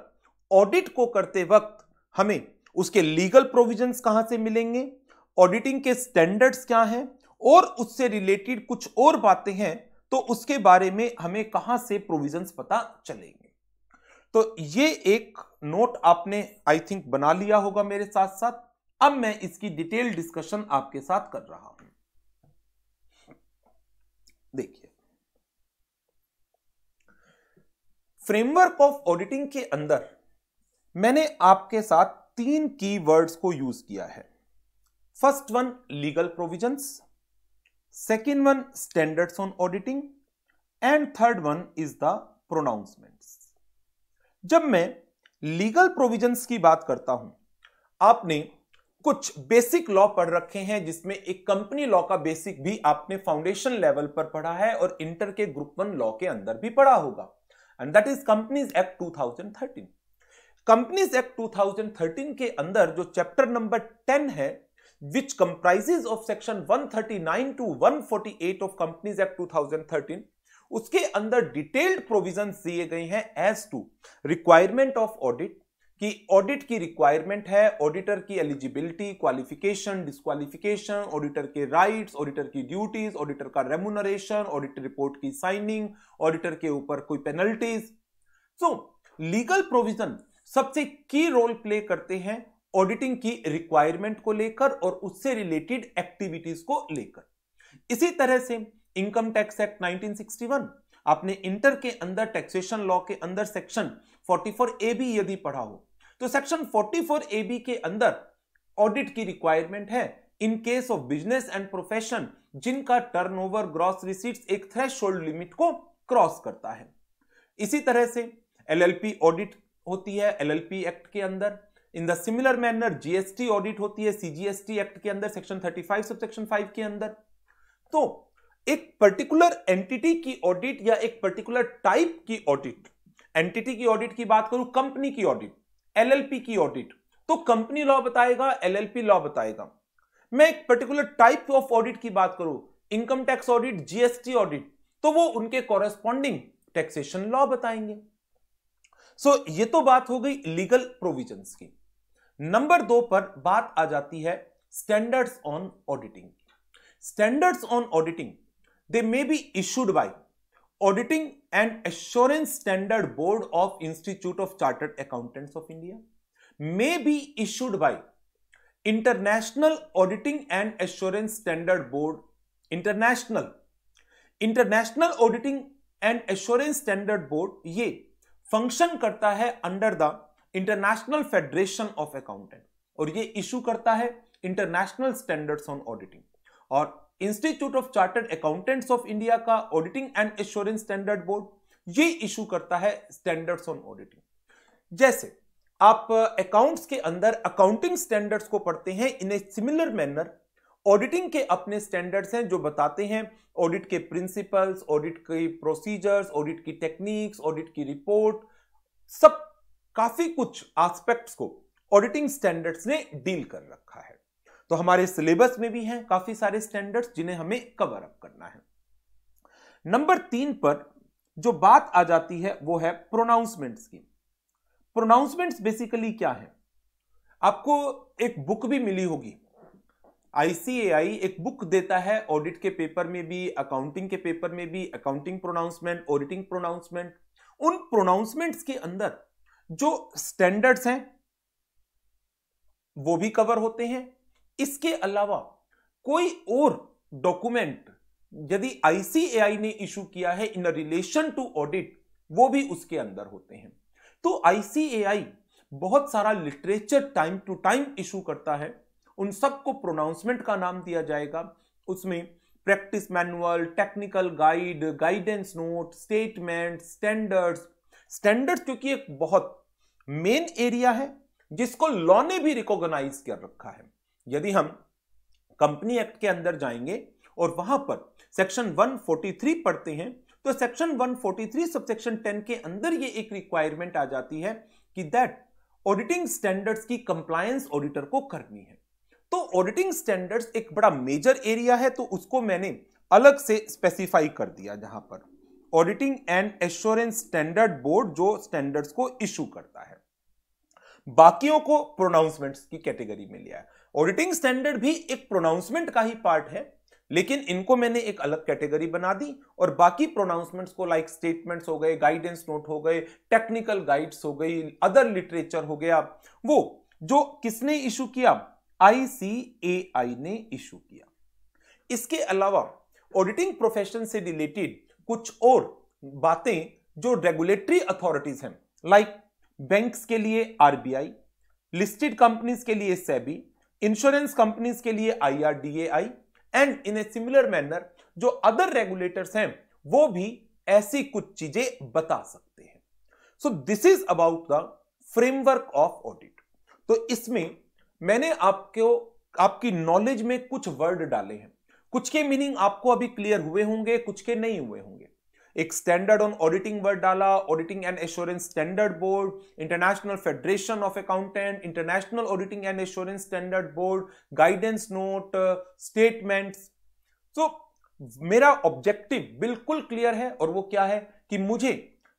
ऑडिट को करते वक्त हमें उसके लीगल प्रोविजंस कहां से मिलेंगे, ऑडिटिंग के स्टैंडर्ड्स क्या हैं, और उससे रिलेटेड कुछ और बातें हैं तो उसके बारे में हमें कहां से प्रोविजंस पता चलेंगे। तो ये एक नोट आपने आई थिंक बना लिया होगा मेरे साथ साथ। अब मैं इसकी डिटेल डिस्कशन आपके साथ कर रहा हूं। देखिए, फ्रेमवर्क ऑफ ऑडिटिंग के अंदर मैंने आपके साथ 3 कीवर्ड्स को यूज किया है। First one legal provisions, second one standards on auditing, and third one is the pronouncements. जब मैं लीगल प्रोविजंस की बात करता हूं, आपने कुछ बेसिक लॉ पढ़ रखे हैं, जिसमें एक कंपनी लॉ का बेसिक भी आपने फाउंडेशन लेवल पर पढ़ा है और इंटर के ग्रुप 1 लॉ के अंदर भी पढ़ा होगा, and that is companies act 2013। Companies act 2013 के अंदर जो चैप्टर नंबर 10 है, which comprises of section 139 to 148 of companies act 2013, उसके अंदर डिटेल्ड प्रोविजंस दिए गए हैं as to requirement of audit, कि ऑडिट की रिक्वायरमेंट है, ऑडिटर की एलिजिबिलिटी, क्वालिफिकेशन, डिस्क्वालिफिकेशन, ऑडिटर के राइट्स, ऑडिटर की ड्यूटीज, ऑडिटर का रेम्यूनरेशन, ऑडिट रिपोर्ट की साइनिंग, ऑडिटर के ऊपर कोई पेनल्टीज। सो लीगल प्रोविजन सबसे की रोल प्ले करते हैं ऑडिटिंग की रिक्वायरमेंट को लेकर और उससे रिलेटेड एक्टिविटीज को लेकर। इसी तरह से इनकम टैक्स एक्ट 1961, आपने इंटर के अंदर टैक्सेशन लॉ के अंदर सेक्शन 44AB यदि पढ़ा हो, तो सेक्शन 44AB के अंदर ऑडिट की रिक्वायरमेंट है in case of business and profession जिनका टर्नओवर, ग्रॉस रिसीट्स एक थ्रेशोल्ड लिमिट को क्रॉस करता है। इसी तरह से LLP ऑडिट होती है LLP एक्ट के अंदर। In the similar manner GST audit होती है CGST एक्ट के अंदर सेक्शन 35 सब सेक्शन 5 के अंदर। तो एक पर्टिकुलर एंटिटी की ऑडिट या एक पर्टिकुलर टाइप की ऑडिट, एंटिटी की ऑडिट की बात करूं, कंपनी की ऑडिट, LLP की ऑडिट, तो कंपनी लॉ बताएगा, LLP लॉ बताएगा। मैं एक पर्टिकुलर टाइप ऑफ ऑडिट की बात करूं, income tax audit, GST audit, तो वो उनके कॉरेस्पॉन्डिंग टैक्सेशन लॉ बताएंगे। सो ये तो बात हो गई लीगल प्रोविजंस की। नंबर 2 पर बात आ जाती है standards on auditing. Standards on auditing, they may be issued by Auditing and Assurance Standard Board of Institute of Chartered Accountants of India, may be issued by International Auditing and Assurance Standard Board, International Auditing and Assurance Standard Board, ये function करता है under the international federation of accountant और ये issue करता है international standards on auditing. और institute of chartered accountants of India का auditing and assurance standard board ये इशू करता है स्टैंडर्ड्स ऑन ऑडिटिंग। जैसे आप अकाउंट्स के अंदर अकाउंटिंग स्टैंडर्ड्स को पढ़ते हैं, इन ए सिमिलर मैनर ऑडिटिंग के अपने स्टैंडर्ड्स हैं जो बताते हैं ऑडिट के प्रिंसिपल्स, ऑडिट की प्रोसीजर्स, ऑडिट की टेक्निक्स, ऑडिट की रिपोर्ट, सब काफी कुछ एस्पेक्ट्स को ऑडिटिंग स्टैंडर्ड्स ने डील कर रखा है। तो हमारे सिलेबस में भी हैं काफी सारे स्टैंडर्ड्स जिन्हें हमें कवर अप करना है। नंबर 3 पर जो बात आ जाती है वो है प्रोनाउंसमेंट्स की। प्रोनाउंसमेंट्स बेसिकली क्या है? आपको एक बुक भी मिली होगी, ICAI एक बुक देता है ऑडिट के पेपर में भी, अकाउंटिंग के पेपर में भी, अकाउंटिंग प्रोनाउंसमेंट, ऑडिटिंग प्रोनाउंसमेंट। उन प्रोनाउंसमेंट्स के अंदर जो स्टैंडर्ड्स हैं वो भी कवर होते हैं। इसके अलावा कोई और डॉक्यूमेंट यदि आईसीएआई ने इशू किया है इन रिलेशन टू ऑडिट, वो भी उसके अंदर होते हैं। तो आईसीएआई बहुत सारा literature time to time issue करता है, उन सबको प्रोनाउंसमेंट का नाम दिया जाएगा। उसमें practice manual, technical guide, guidance note, statement, standards. Standards क्योंकि एक बहुत मेन एरिया है जिसको लॉ ने भी रिकॉग्नाइज कर रखा है। यदि हम कंपनी एक्ट के अंदर जाएंगे और वहां पर सेक्शन 143 पढ़ते हैं तो सेक्शन 143 सबसेक्शन 10 के अंदर ये एक रिक्वायरमेंट आ जाती है कि दैट ऑडिटिंग स्टैंडर्ड्स की कंप्लायंस ऑडिटर को करनी है। तो ऑडिटिंग स्टैंडर्ड्स एक बड़ा मेजर एरिया है, तो उसको मैंने अलग से स्पेसिफाई कर दिया, जहां पर auditing and assurance standard board जो स्टैंडर्ड्स को इशू करता है, बाकियों को प्रोनाउंसमेंट्स की कैटेगरी में लिया है। ऑडिटिंग स्टैंडर्ड भी एक प्रोनाउंसमेंट का ही पार्ट है, लेकिन इनको मैंने एक अलग कैटेगरी बना दी और बाकी प्रोनाउंसमेंट्स को लाइक स्टेटमेंट्स हो गए, गाइडेंस नोट हो गए, टेक्निकल गाइड्स हो गई, अदर लिटरेचर हो गया, वो जो किसने इशू किया, आईसीएआई ने इशू किया। इसके अलावा ऑडिटिंग प्रोफेशन से रिलेटेड कुछ और बातें जो रेगुलेटरी अथॉरिटीज हैं, लाइक बैंक्स के लिए आरबीआई, लिस्टेड कंपनीज के लिए सेबी, इंश्योरेंस कंपनीज के लिए IRDAI, and in a similar manner जो अदर रेगुलेटर्स हैं वो भी ऐसी कुछ चीजें बता सकते हैं। So this is about the framework of audit. तो इसमें मैंने आपकी नॉलेज में कुछ वर्ड डाले हैं, कुछ के मीनिंग आपको अभी क्लियर हुए होंगे, कुछ के नहीं हुए होंगे। एक स्टैंडर्ड ऑन ऑडिटिंग वर्ड डाला, auditing and assurance standard board, international federation of accountant, international auditing and assurance standard board, guidance note, statements. तो मेरा ऑब्जेक्टिव बिल्कुल क्लियर है, और वो क्या है कि मुझे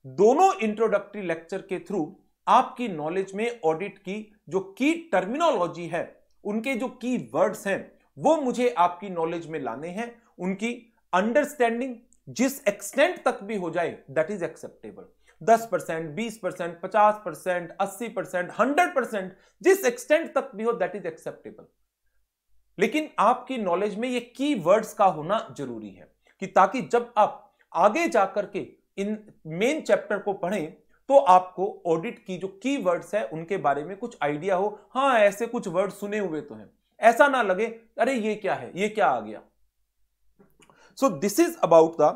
दोनों इंट्रोडक्टरी लेक्चर के थ्रू आपकी नॉलेज में ऑडिट की जो की टर्मिनोलॉजी है, उनके जो की वर्ड्स हैं, वो मुझे आपकी नॉलेज में लाने हैं। उनकी अंडरस्टैंडिंग जिस एक्सटेंट तक भी हो जाए दैट इज एक्सेप्टेबल। 10%, 20%, 50%, 80%, 100%, जिस एक्सटेंट तक भी हो दैट इज एक्सेप्टेबल। लेकिन आपकी नॉलेज में ये की वर्ड्स का होना जरूरी है कि ताकि जब आप आगे जाकर के इन मेन चैप्टर को पढ़ें तो आपको ऑडिट की जो की वर्ड्स है उनके बारे में कुछ आइडिया हो। हाँ, ऐसे कुछ वर्ड सुने हुए तो हैं, ऐसा ना लगे अरे ये क्या है, ये क्या आ गया। So this is about the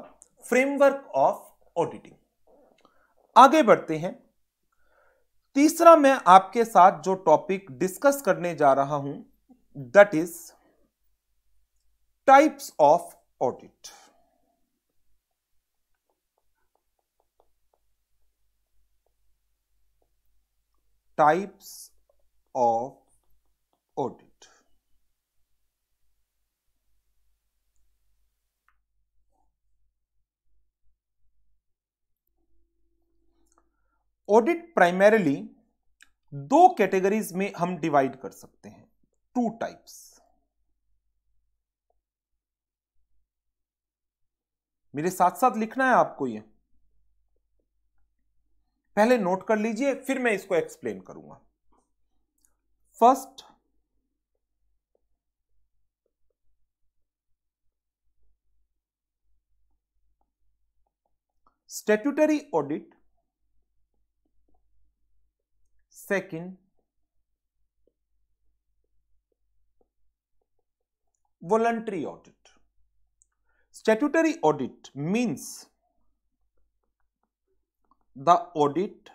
framework of auditing. आगे बढ़ते हैं। तीसरा मैं आपके साथ जो टॉपिक डिस्कस करने जा रहा हूं that is types of audit. Types of audit. Audit primarily दो कैटेगरीज में हम डिवाइड कर सकते हैं, टू टाइप्स। मेरे साथ साथ लिखना है आपको, ये पहले नोट कर लीजिए, फिर मैं इसको एक्सप्लेन करूंगा। First, statutory audit. Second, voluntary audit. Statutory audit means the audit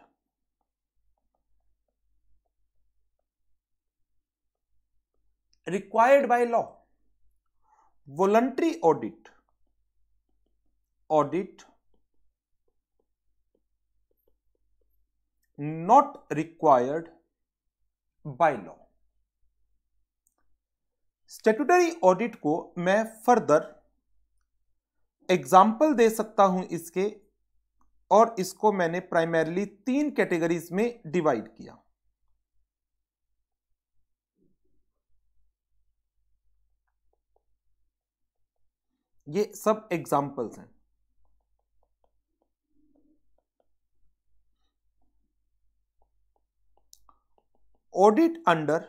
required by law. Voluntary audit, audit not required by law. Statutory audit को मैं फर्दर एग्जाम्पल दे सकता हूं इसके, और इसको मैंने प्राइमरीली 3 कैटेगरीज में डिवाइड किया। ये सब एग्जाम्पल्स हैं। Audit under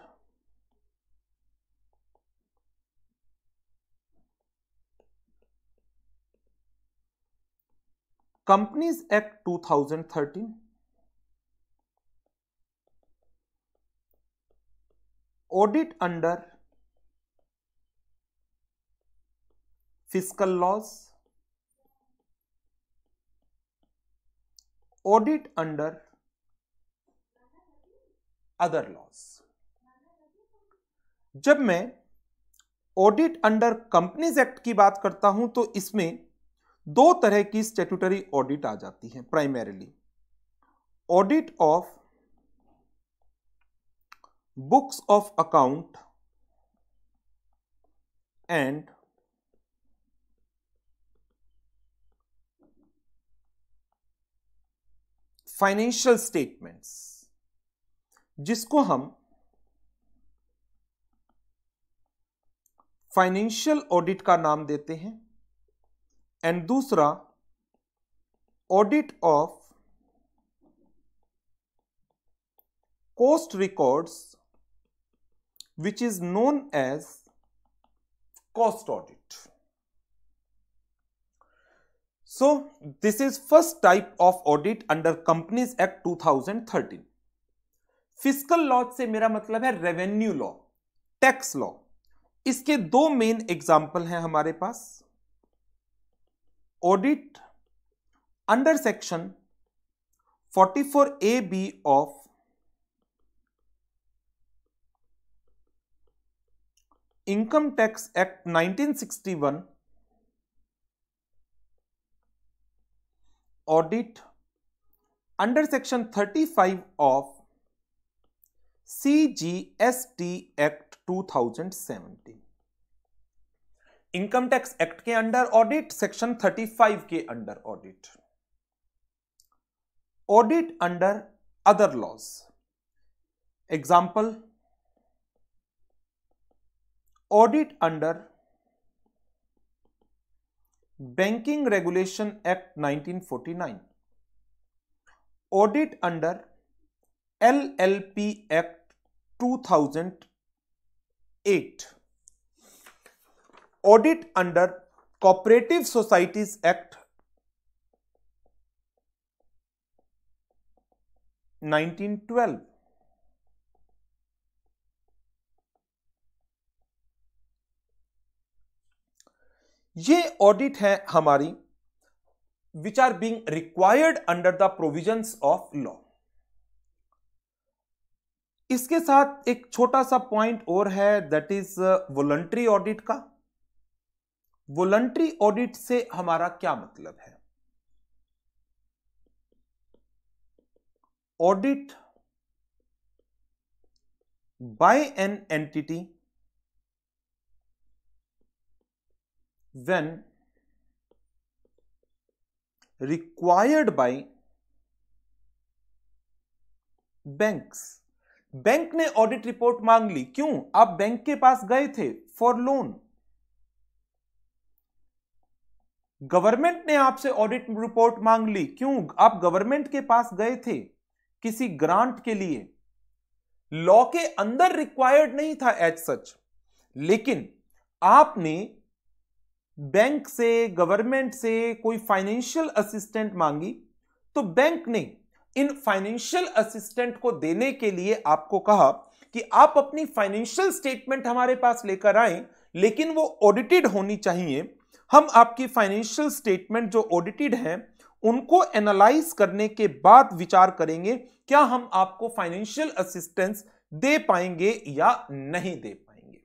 companies act 2013, audit under fiscal laws, audit under other laws. जब मैं ऑडिट अंडर कंपनीज एक्ट की बात करता हूं तो इसमें दो तरह की स्टैट्यूटरी ऑडिट आ जाती है। Primarily audit of books of account and financial statements, जिसको हम फाइनेंशियल ऑडिट का नाम देते हैं, एंड दूसरा audit of cost records which is known as cost audit. So this is first type of audit under Companies Act 2013। Fiscal law से मेरा मतलब है रेवेन्यू लॉ, टैक्स लॉ। इसके दो मेन एग्जाम्पल हैं हमारे पास। Audit under section 44AB of income tax act 1961, audit under section 35 of CGST act 2017। Income tax act के अंडर ऑडिट, सेक्शन 35 के under audit. Audit under other laws, example audit under banking regulation act 1949, audit under LLP act 2008, audit under cooperative societies act 1912। ये audit है हमारी which are being required under the provisions of law. इसके साथ एक छोटा सा point और है, दैट इज वॉलंटरी ऑडिट का। वॉलंटरी ऑडिट से हमारा क्या मतलब है? Audit bye an entity when required by banks। Bank ने ऑडिट रिपोर्ट मांग ली, क्यों? आप बैंक के पास गए थे फॉर लोन। गवर्नमेंट ने आपसे ऑडिट रिपोर्ट मांग ली, क्यों? आप गवर्नमेंट के पास गए थे किसी ग्रांट के लिए। लॉ के अंदर रिक्वायर्ड नहीं था एज सच, लेकिन आपने बैंक से, गवर्नमेंट से कोई फाइनेंशियल असिस्टेंट मांगी, तो बैंक ने इन फाइनेंशियल असिस्टेंट को देने के लिए आपको कहा कि आप अपनी फाइनेंशियल स्टेटमेंट हमारे पास लेकर आए, लेकिन वो ऑडिटेड होनी चाहिए। हम आपकी फाइनेंशियल स्टेटमेंट जो ऑडिटेड हैं उनको एनालाइज करने के बाद विचार करेंगे क्या हम आपको फाइनेंशियल असिस्टेंस दे पाएंगे या नहीं दे पाएंगे।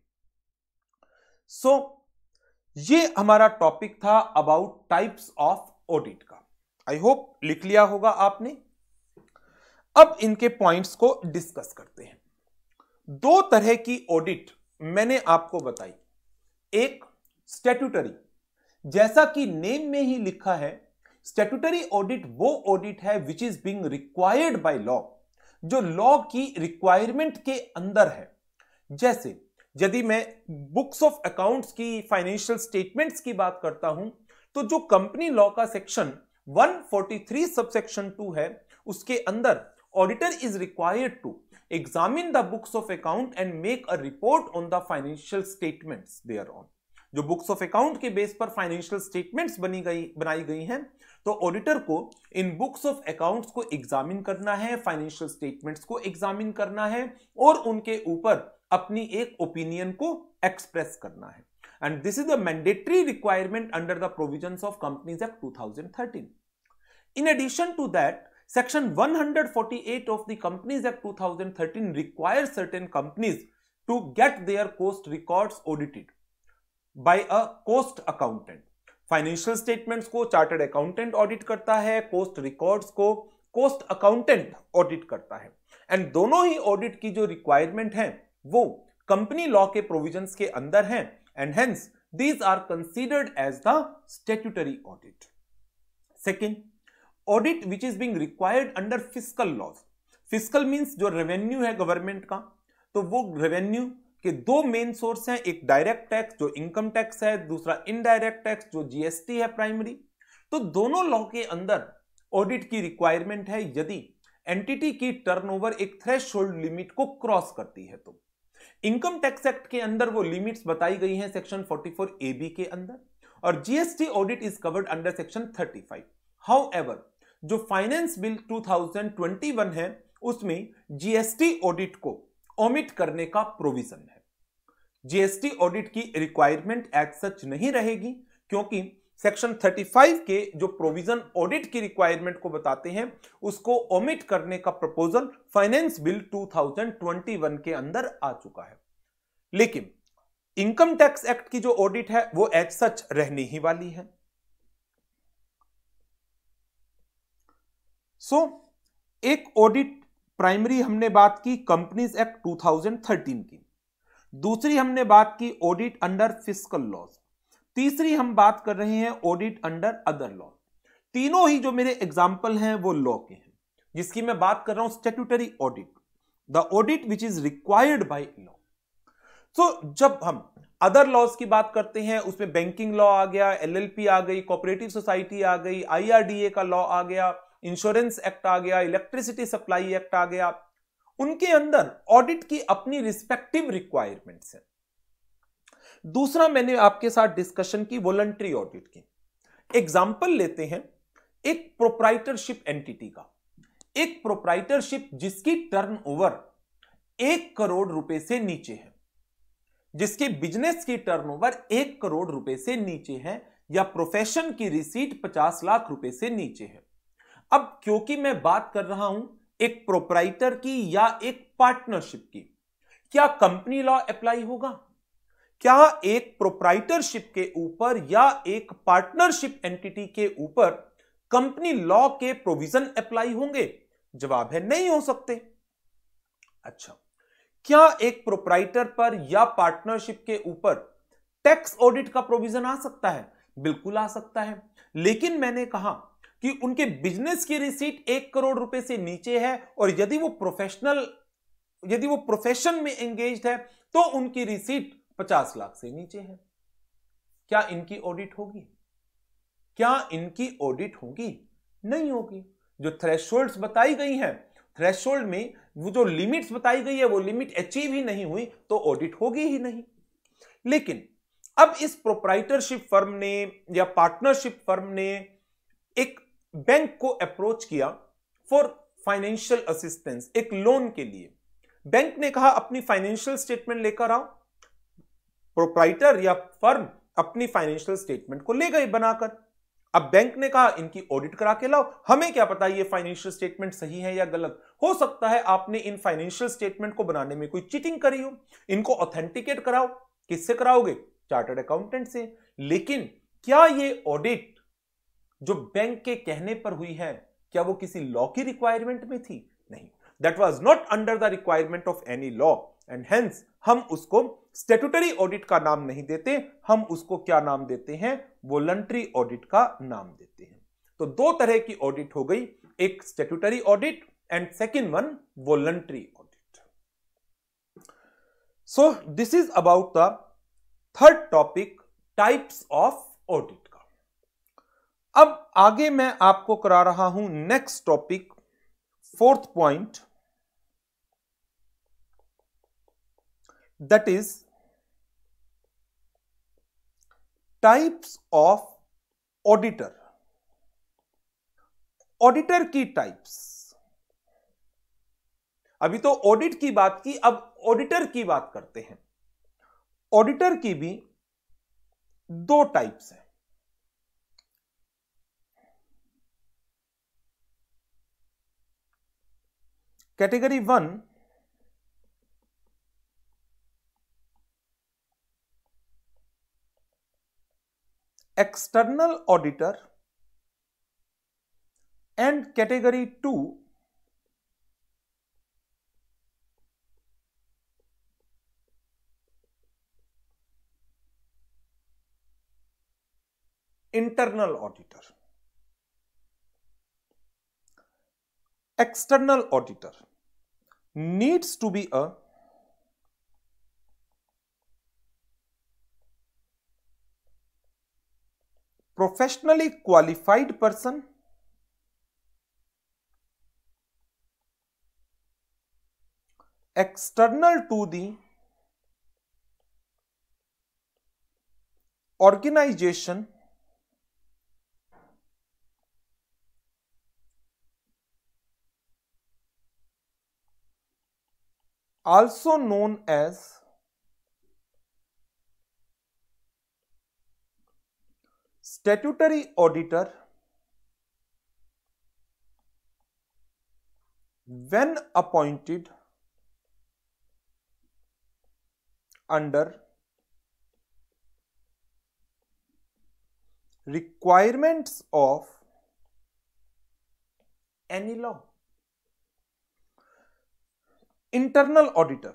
ये हमारा टॉपिक था अबाउट टाइप्स ऑफ ऑडिट का। आई होप लिख लिया होगा आपने। अब इनके पॉइंट्स को डिस्कस करते हैं। दो तरह की ऑडिट मैंने आपको बताई। एक स्टैट्यूटरी, जैसा कि नेम में ही लिखा है, स्टैट्यूटरी ऑडिट वो ऑडिट है which is being required by law, जो लॉ की रिक्वायरमेंट के अंदर है। जैसे यदि मैं बुक्स ऑफ अकाउंट्स की, फाइनेंशियल स्टेटमेंट्स की बात करता हूं, तो जो कंपनी लॉ का सेक्शन 143 सबसेक्शन 2 है, उसके अंदर auditor is required to examine the books of account and make a report on the financial statements thereon. जो बुक्स ऑफ अकाउंट के बेस पर फाइनेंशियल स्टेटमेंट्स बनाई गई हैं, तो ऑडिटर को इन बुक्स ऑफ अकाउंट्स को एग्जामिन करना है, फाइनेंशियल स्टेटमेंट्स को एग्जामिन करना है और उनके ऊपर अपनी एक ओपिनियन को एक्सप्रेस करना है. And this is the mandatory requirement under the provisions of companies act 2013. In addition to that, Section 148 of the Companies Act 2013 requires certain companies to get their cost records audited by a cost accountant. Financial statements को chartered accountant audit करता है, coast records को cost accountant audit करता है. And दोनों ही audit की जो requirement है वो कंपनी लॉ के प्रोविजंस के अंदर है, and hence these are considered as the statutory audit. Second, audit which is being required under fiscal laws. Fiscal means जो रेवेन्यू है गवर्नमेंट का, तो वो रेवेन्यू के दो मेन सोर्स हैं, एक डायरेक्ट टैक्स जो इनकम टैक्स है, दूसरा इनडायरेक्ट टैक्स जो जीएसटी है प्राइमरी. तो दोनों लॉ के अंदर ऑडिट की रिक्वायरमेंट है यदि एंटिटी की टर्नओवर एक थ्रेशोल्ड लिमिट को क्रॉस करती है. तो इनकम टैक्स एक्ट के अंदर वो लिमिट्स बताई गई हैं सेक्शन 44AB के अंदर, और GST audit is covered under section 35. However, जो फाइनेंस बिल 2021 है उसमें जीएसटी ऑडिट को ओमिट करने का प्रोविजन है. जीएसटी ऑडिट की रिक्वायरमेंट एज सच नहीं रहेगी, क्योंकि सेक्शन 35 के जो प्रोविजन ऑडिट की रिक्वायरमेंट को बताते हैं उसको ओमिट करने का प्रपोजल फाइनेंस बिल 2021 के अंदर आ चुका है. लेकिन इनकम टैक्स एक्ट की जो ऑडिट है वो एज सच रहने ही वाली है. एक ऑडिट प्राइमरी हमने बात की कंपनीज एक्ट 2013 की, दूसरी हमने बात की ऑडिट अंडर फिस्कल लॉज, तीसरी हम बात कर रहे हैं ऑडिट अंडर अदर लॉ. तीनों ही जो मेरे एग्जाम्पल हैं वो लॉ के हैं. जिसकी मैं बात कर रहा हूं statutory audit, the audit which is required by law. So जब हम अदर लॉज की बात करते हैं उसमें बैंकिंग लॉ आ गया, एलएलपी आ गई, कोऑपरेटिव सोसाइटी आ गई, आईआरडीए का लॉ आ गया, इंश्योरेंस एक्ट आ गया, इलेक्ट्रिसिटी सप्लाई एक्ट आ गया. उनके अंदर ऑडिट की अपनी रिस्पेक्टिव रिक्वायरमेंट्स हैं. दूसरा मैंने आपके साथ डिस्कशन की वॉलंटरी ऑडिट की. एग्जाम्पल लेते हैं एक प्रोप्राइटरशिप एंटिटी का. एक प्रोप्राइटरशिप जिसकी टर्नओवर 1 करोड़ रुपए से नीचे है, जिसके बिजनेस की टर्नओवर 1 करोड़ रुपए से नीचे है, या प्रोफेशन की रिसीट 50 लाख रुपए से नीचे है. अब क्योंकि मैं बात कर रहा हूं एक प्रोप्राइटर की या एक पार्टनरशिप की, क्या कंपनी लॉ अप्लाई होगा? क्या एक प्रोप्राइटरशिप के ऊपर या एक पार्टनरशिप एंटिटी के ऊपर कंपनी लॉ के प्रोविजन अप्लाई होंगे? जवाब है नहीं हो सकते. अच्छा, क्या एक प्रोप्राइटर पर या पार्टनरशिप के ऊपर टैक्स ऑडिट का प्रोविजन आ सकता है? बिल्कुल आ सकता है. लेकिन मैंने कहा कि उनके बिजनेस की रिसीट 1 करोड़ रुपए से नीचे है, और यदि वो प्रोफेशन में एंगेज्ड है तो उनकी रिसीट 50 लाख से नीचे है. क्या इनकी ऑडिट होगी? क्या इनकी ऑडिट होगी? नहीं होगी. जो थ्रेशोल्ड्स बताई गई हैं, थ्रेशोल्ड में वो जो लिमिट्स बताई गई है वो लिमिट अचीव ही नहीं हुई तो ऑडिट होगी ही नहीं. लेकिन अब इस प्रोप्राइटरशिप फर्म ने या पार्टनरशिप फर्म ने एक बैंक को अप्रोच किया फॉर फाइनेंशियल असिस्टेंस, एक लोन के लिए. बैंक ने कहा अपनी फाइनेंशियल स्टेटमेंट लेकर आओ. प्रोप्राइटर या फर्म अपनी फाइनेंशियल स्टेटमेंट को ले गए बनाकर. अब बैंक ने कहा इनकी ऑडिट करा के लाओ. हमें क्या पता ये फाइनेंशियल स्टेटमेंट सही है या गलत. हो सकता है आपने इन फाइनेंशियल स्टेटमेंट को बनाने में कोई चीटिंग करी हो. इनको ऑथेंटिकेट कराओ. किससे कराओगे? चार्टर्ड अकाउंटेंट से. लेकिन क्या ये ऑडिट जो बैंक के कहने पर हुई है, क्या वो किसी लॉ की रिक्वायरमेंट में थी? नहीं. That was not under the requirement of any law, and hence हम उसको स्टैट्यूटरी ऑडिट का नाम नहीं देते. हम उसको क्या नाम देते हैं? वॉलंटरी ऑडिट का नाम देते हैं. तो दो तरह की ऑडिट हो गई, एक statutory audit and second one voluntary audit. So this is about the third topic, types of audit का. अब आगे मैं आपको करा रहा हूं next topic, fourth point, that is types of auditor. Auditor की टाइप्स, अभी तो ऑडिट की बात की, अब ऑडिटर की बात करते हैं। ऑडिटर की भी दो टाइप्स हैं। Category 1, external auditor, and category 2, internal auditor. External auditor needs to be a professionally qualified person, external to the organization, also known as statutory auditor, when appointed under requirements of any law. Internal auditor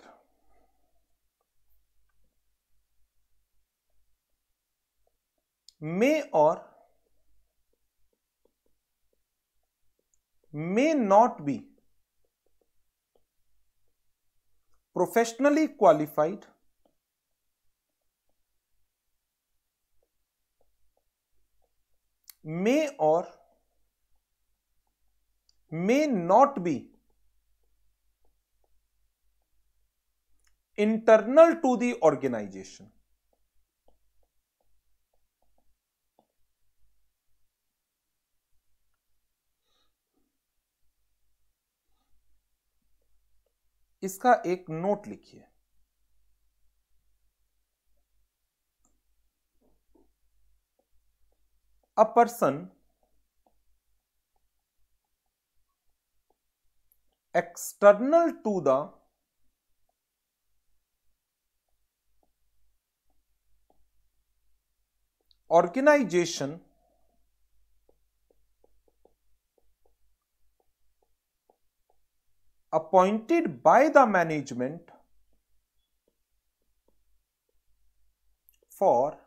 may or may not be professionally qualified, may or may not be internal to the organization. इसका एक note लिखिए। A person external to the organization appointed by the management for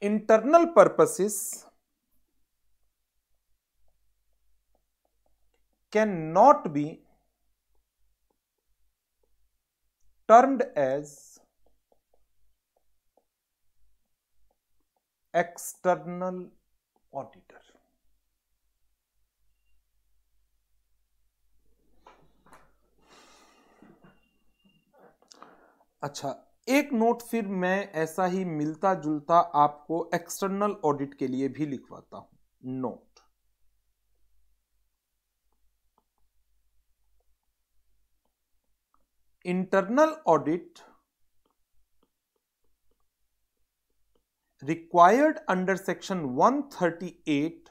internal purposes cannot be termed as external auditor. अच्छा, एक note फिर मैं ऐसा ही मिलता जुलता आपको एक्सटर्नल ऑडिट के लिए भी लिखवाता हूं। Note, internal audit required under section 138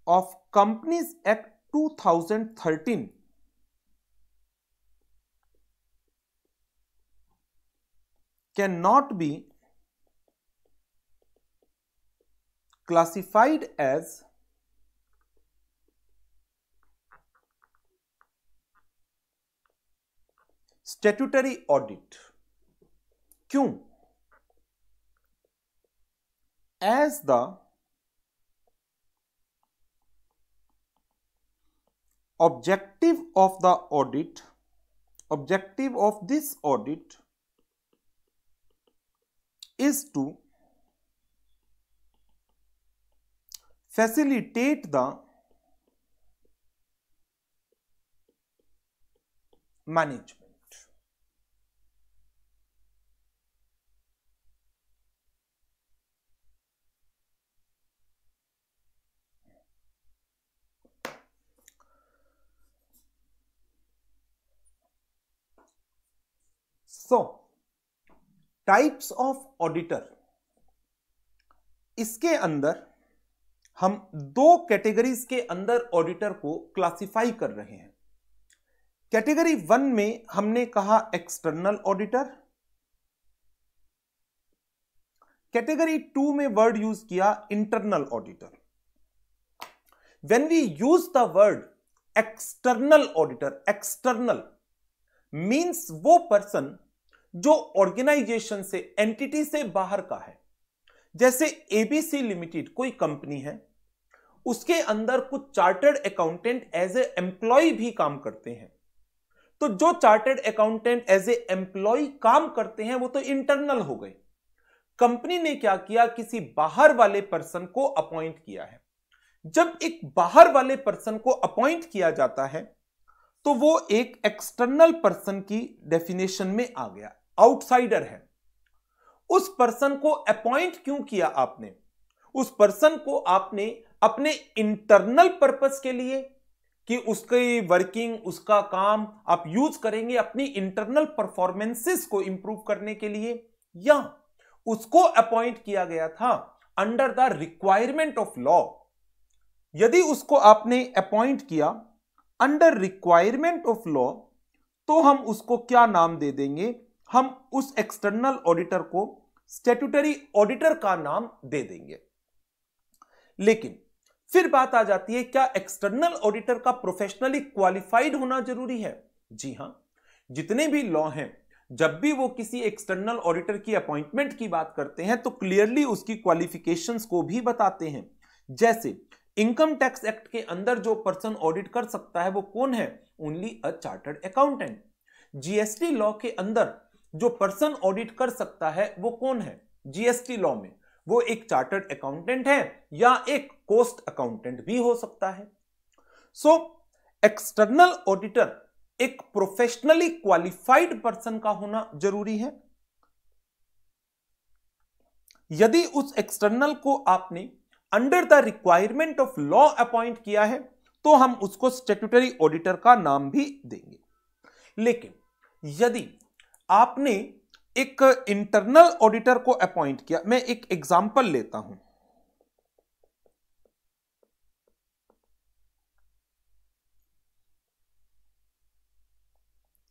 of Companies Act 2013 cannot be classified as statutory audit. क्यों? As the objective of this audit is to facilitate the management. So types of auditor, इसके अंदर हम दो categories के अंदर auditor को classify कर रहे हैं। कैटेगरी 1 में हमने कहा एक्सटर्नल ऑडिटर, कैटेगरी 2 में वर्ड यूज किया internal auditor. When we use the word external auditor, external means वो पर्सन जो ऑर्गेनाइजेशन से, एंटिटी से बाहर का है। जैसे एबीसी लिमिटेड कोई कंपनी है, उसके अंदर कुछ chartered accountant as a employee भी काम करते हैं। तो जो chartered accountant as a employee काम करते हैं वो तो इंटरनल हो गए। कंपनी ने क्या किया, किसी बाहर वाले पर्सन को अपॉइंट किया है। जब एक बाहर वाले पर्सन को अपॉइंट किया जाता है तो वो एक एक्सटर्नल पर्सन की डेफिनेशन में आ गया, आउटसाइडर है। उस पर्सन को अपॉइंट क्यों किया आपने? उस पर्सन को आपने अपने इंटरनल पर्पस के लिए, कि उसकी वर्किंग, उसका काम आप यूज करेंगे अपनी इंटरनल परफॉर्मेंसेस को इंप्रूव करने के लिए, या उसको अपॉइंट किया गया था under the requirement of law. यदि उसको आपने अपॉइंट किया अंडर रिक्वायरमेंट ऑफ लॉ तो हम उसको क्या नाम दे देंगे? हम उस एक्सटर्नल ऑडिटर को स्टैट्यूटरी ऑडिटर का नाम दे देंगे। लेकिन फिर बात आ जाती है, क्या एक्सटर्नल ऑडिटर का प्रोफेशनली क्वालिफाइड होना जरूरी है? जी हां, जितने भी लॉ हैं, जब भी वो किसी एक्सटर्नल ऑडिटर की अपॉइंटमेंट की बात करते हैं तो क्लियरली उसकी क्वालिफिकेशंस को भी बताते हैं। जैसे इनकम टैक्स एक्ट के अंदर जो पर्सन ऑडिट कर सकता है वो कौन है? Only a chartered accountant. GST law के अंदर जो पर्सन ऑडिट कर सकता है वो कौन है? जीएसटी लॉ में वो एक चार्टर्ड अकाउंटेंट है या एक कॉस्ट अकाउंटेंट भी हो सकता है। सो एक्सटर्नल ऑडिटर एक प्रोफेशनली क्वालिफाइड पर्सन का होना जरूरी है। यदि उस एक्सटर्नल को आपने under the requirement of law appoint किया है तो हम उसको स्टैट्यूटरी ऑडिटर का नाम भी देंगे। लेकिन यदि आपने एक इंटरनल ऑडिटर को अपॉइंट किया, मैं एक एग्जांपल लेता हूं।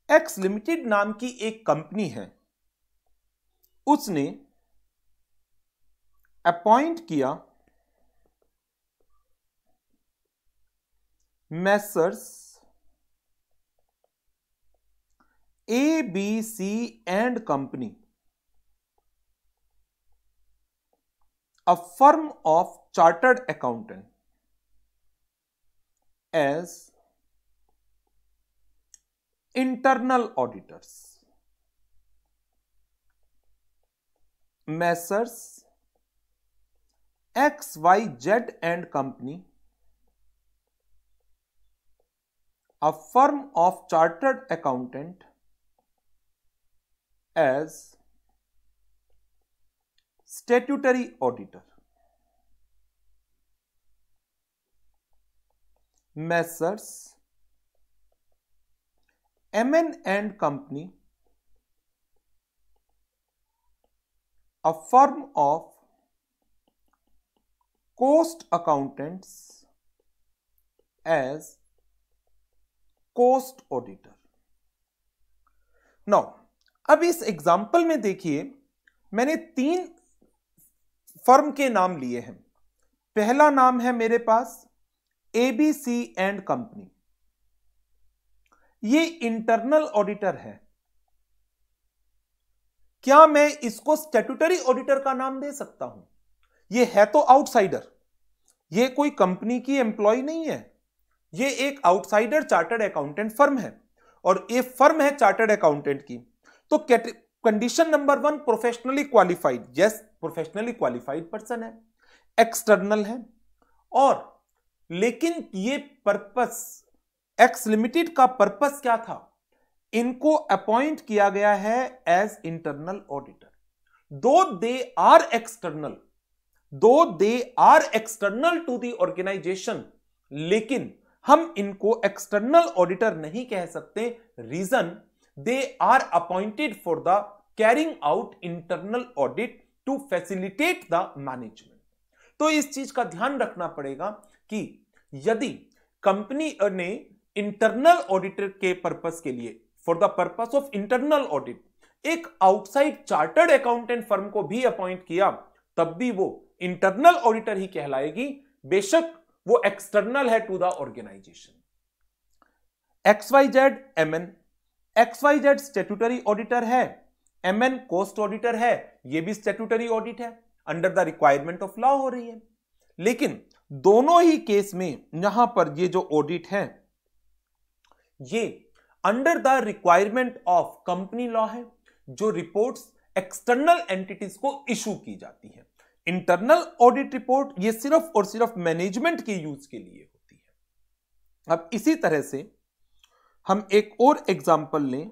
एक्स लिमिटेड नाम की एक कंपनी है, उसने अपॉइंट किया Messrs ABC and Company, a firm of chartered accountant, as internal auditors. Messrs XYZ and Company, a firm of chartered accountant, as statutory auditor. Messrs MN and Company, a firm of cost accountants, as cost auditor. Now अब इस example में देखिए, मैंने 3 firm के नाम लिए हैं। पहला नाम है मेरे पास ABC एंड कंपनी, ये इंटरनल ऑडिटर है। क्या मैं इसको स्टैट्यूटरी ऑडिटर का नाम दे सकता हूं? ये है तो आउटसाइडर, ये कोई कंपनी की एम्प्लॉय नहीं है, ये एक आउटसाइडर चार्टर्ड अकाउंटेंट फर्म है और ये फर्म है चार्टर्ड अकाउंटेंट की। तो condition number 1 professionally qualified, yes professionally qualified person है, एक्सटर्नल है। और लेकिन ये पर्पस, एक्स लिमिटेड का पर्पस क्या था? इनको अपॉइंट किया गया है as internal auditor. Though they are external to the organisation, लेकिन हम इनको एक्सटर्नल ऑडिटर नहीं कह सकते। Reason, they are appointed for the carrying out internal audit to facilitate the management. तो इस चीज का ध्यान रखना पड़ेगा कि यदि कंपनी ने इंटरनल ऑडिटर के पर्पस के लिए, for the purpose of internal audit, एक आउटसाइड चार्टर्ड अकाउंटेंट फर्म को भी अपॉइंट किया, तब भी वो इंटरनल ऑडिटर ही कहलाएगी, बेशक वो एक्सटर्नल है to the organisation. XYZ MN, XYZ statutory auditor है, MN कॉस्ट ऑडिटर है, ये भी स्टैट्यूटरी ऑडिट है, under the requirement of law हो रही है। लेकिन दोनों ही केस में यहां पर ये जो ऑडिट है ये under the requirement of company law है, जो रिपोर्ट्स एक्सटर्नल एंटिटीज को इशू की जाती है। इंटरनल ऑडिट रिपोर्ट ये सिर्फ और सिर्फ मैनेजमेंट के यूज के लिए होती है। अब इसी तरह से हम एक और एग्जांपल लें,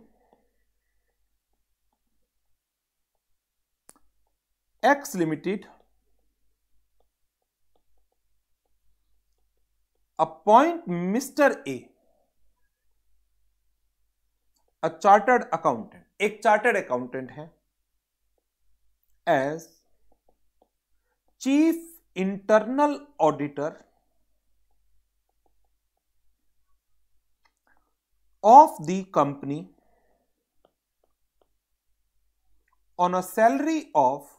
X limited appoint mister A, chartered accountant, एक चार्टर्ड अकाउंटेंट है, as chief internal auditor of the company on a salary of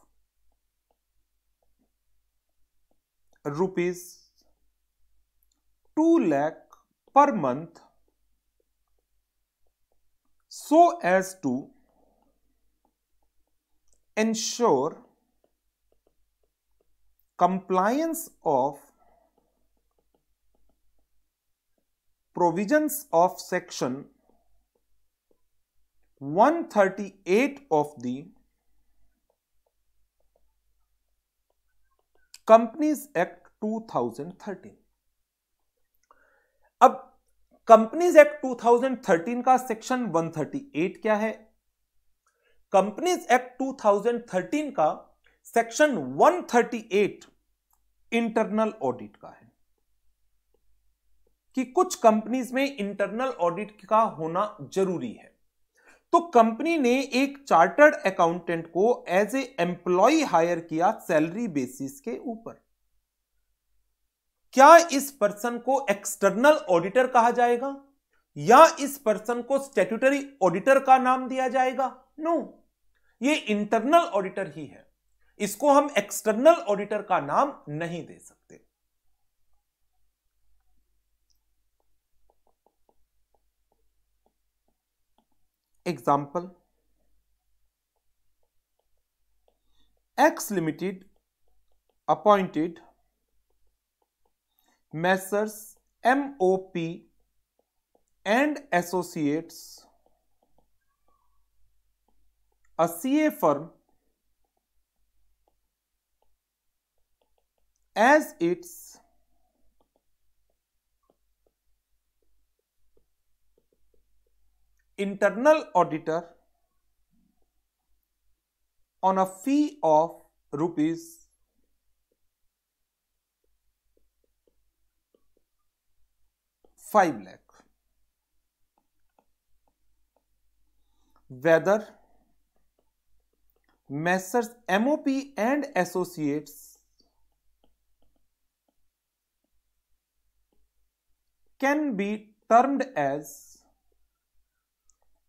rupees 2 lakh per month, so as to ensure compliance of provisions of section 138 of the Companies Act 2013। अब companies act 2013 का section 138 क्या है? Companies act 2013 का section 138 internal audit का है कि कुछ companies में इंटरनल ऑडिट का होना जरूरी है। तो कंपनी ने एक चार्टर्ड अकाउंटेंट को एज ए एम्प्लॉय हायर किया सैलरी बेसिस के ऊपर। क्या इस पर्सन को एक्सटर्नल ऑडिटर कहा जाएगा या इस पर्सन को स्टैट्यूटरी ऑडिटर का नाम दिया जाएगा? नो, ये इंटरनल ऑडिटर ही है, इसको हम एक्सटर्नल ऑडिटर का नाम नहीं दे सकते। Example, X Limited appointed Messrs MOP and Associates, a CA firm, as its internal auditor on a fee of rupees 5 lakh, whether Messrs MOP and Associates can be termed as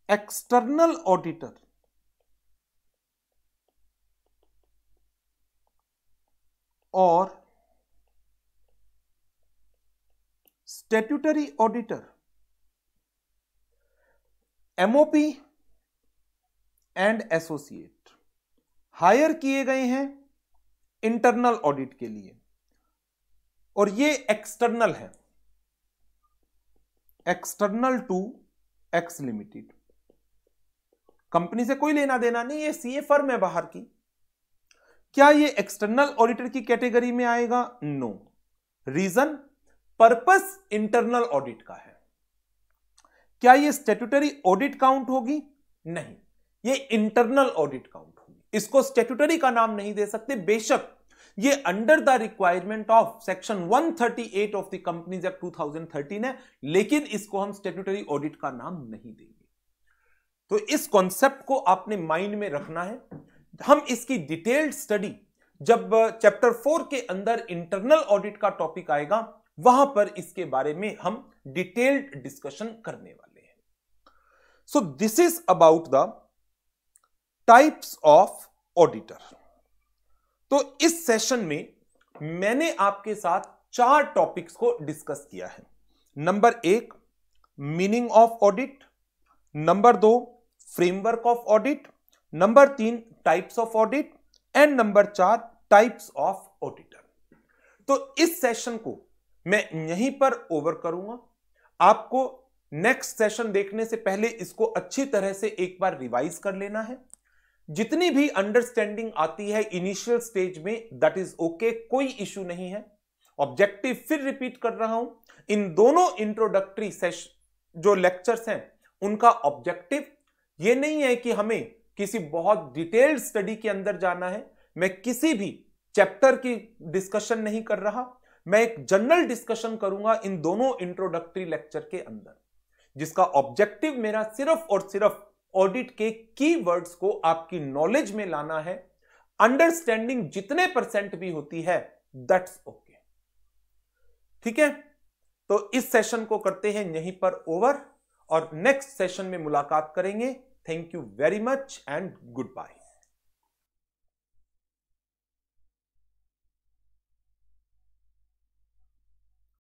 external auditor or statutory auditor। MOP and associate hire किए गए हैं internal audit के लिए और ये external है, external to X limited. Company से कोई लेना देना नहीं, ये सीए फर्म है बाहर की। क्या ये एक्सटर्नल ऑडिटर की कैटेगरी में आएगा? No. Reason, purpose internal audit का है। क्या ये स्टैट्यूटरी ऑडिट काउंट होगी? नहीं, ये इंटरनल ऑडिट काउंट होगी। इसको स्टैट्यूटरी का नाम नहीं दे सकते, बेशक ये under the requirement of section 138 of the companies act 2013 है, लेकिन इसको हम स्टैट्यूटरी ऑडिट का नाम नहीं देंगे। तो इस कॉन्सेप्ट को आपने माइंड में रखना है। हम इसकी डिटेल्ड स्टडी जब चैप्टर 4 के अंदर इंटरनल ऑडिट का टॉपिक आएगा, वहां पर इसके बारे में हम डिटेल्ड डिस्कशन करने वाले हैं। So this is about the types of auditor. तो इस सेशन में मैंने आपके साथ 4 टॉपिक्स को डिस्कस किया है। Number 1 meaning of audit, number 2 framework of audit, number 3 types of audit and number 4 types of auditor. तो इस सेशन को मैं यहीं पर ओवर करूंगा। आपको नेक्स्ट सेशन देखने से पहले इसको अच्छी तरह से एक बार रिवाइज कर लेना है। जितनी भी अंडरस्टैंडिंग आती है इनिशियल स्टेज में, दैट इज ओके, कोई इश्यू नहीं है। ऑब्जेक्टिव फिर रिपीट कर रहा हूं, इन दोनों इंट्रोडक्टरी सेशन जो लेक्चर्स हैं उनका ऑब्जेक्टिव ये नहीं है कि हमें किसी बहुत डिटेल्ड स्टडी के अंदर जाना है। मैं किसी भी चैप्टर की डिस्कशन नहीं कर रहा, मैं एक जनरल डिस्कशन करूंगा इन दोनों इंट्रोडक्टरी लेक्चर के अंदर, जिसका ऑब्जेक्टिव मेरा सिर्फ और सिर्फ ऑडिट के कीवर्ड्स को आपकी नॉलेज में लाना है। अंडरस्टैंडिंग जितने % भी होती है, दैट्स ओके। ठीक है, तो इस सेशन को करते हैं यहीं पर ओवर और नेक्स्ट सेशन में मुलाकात करेंगे। Thank you very much and good bye.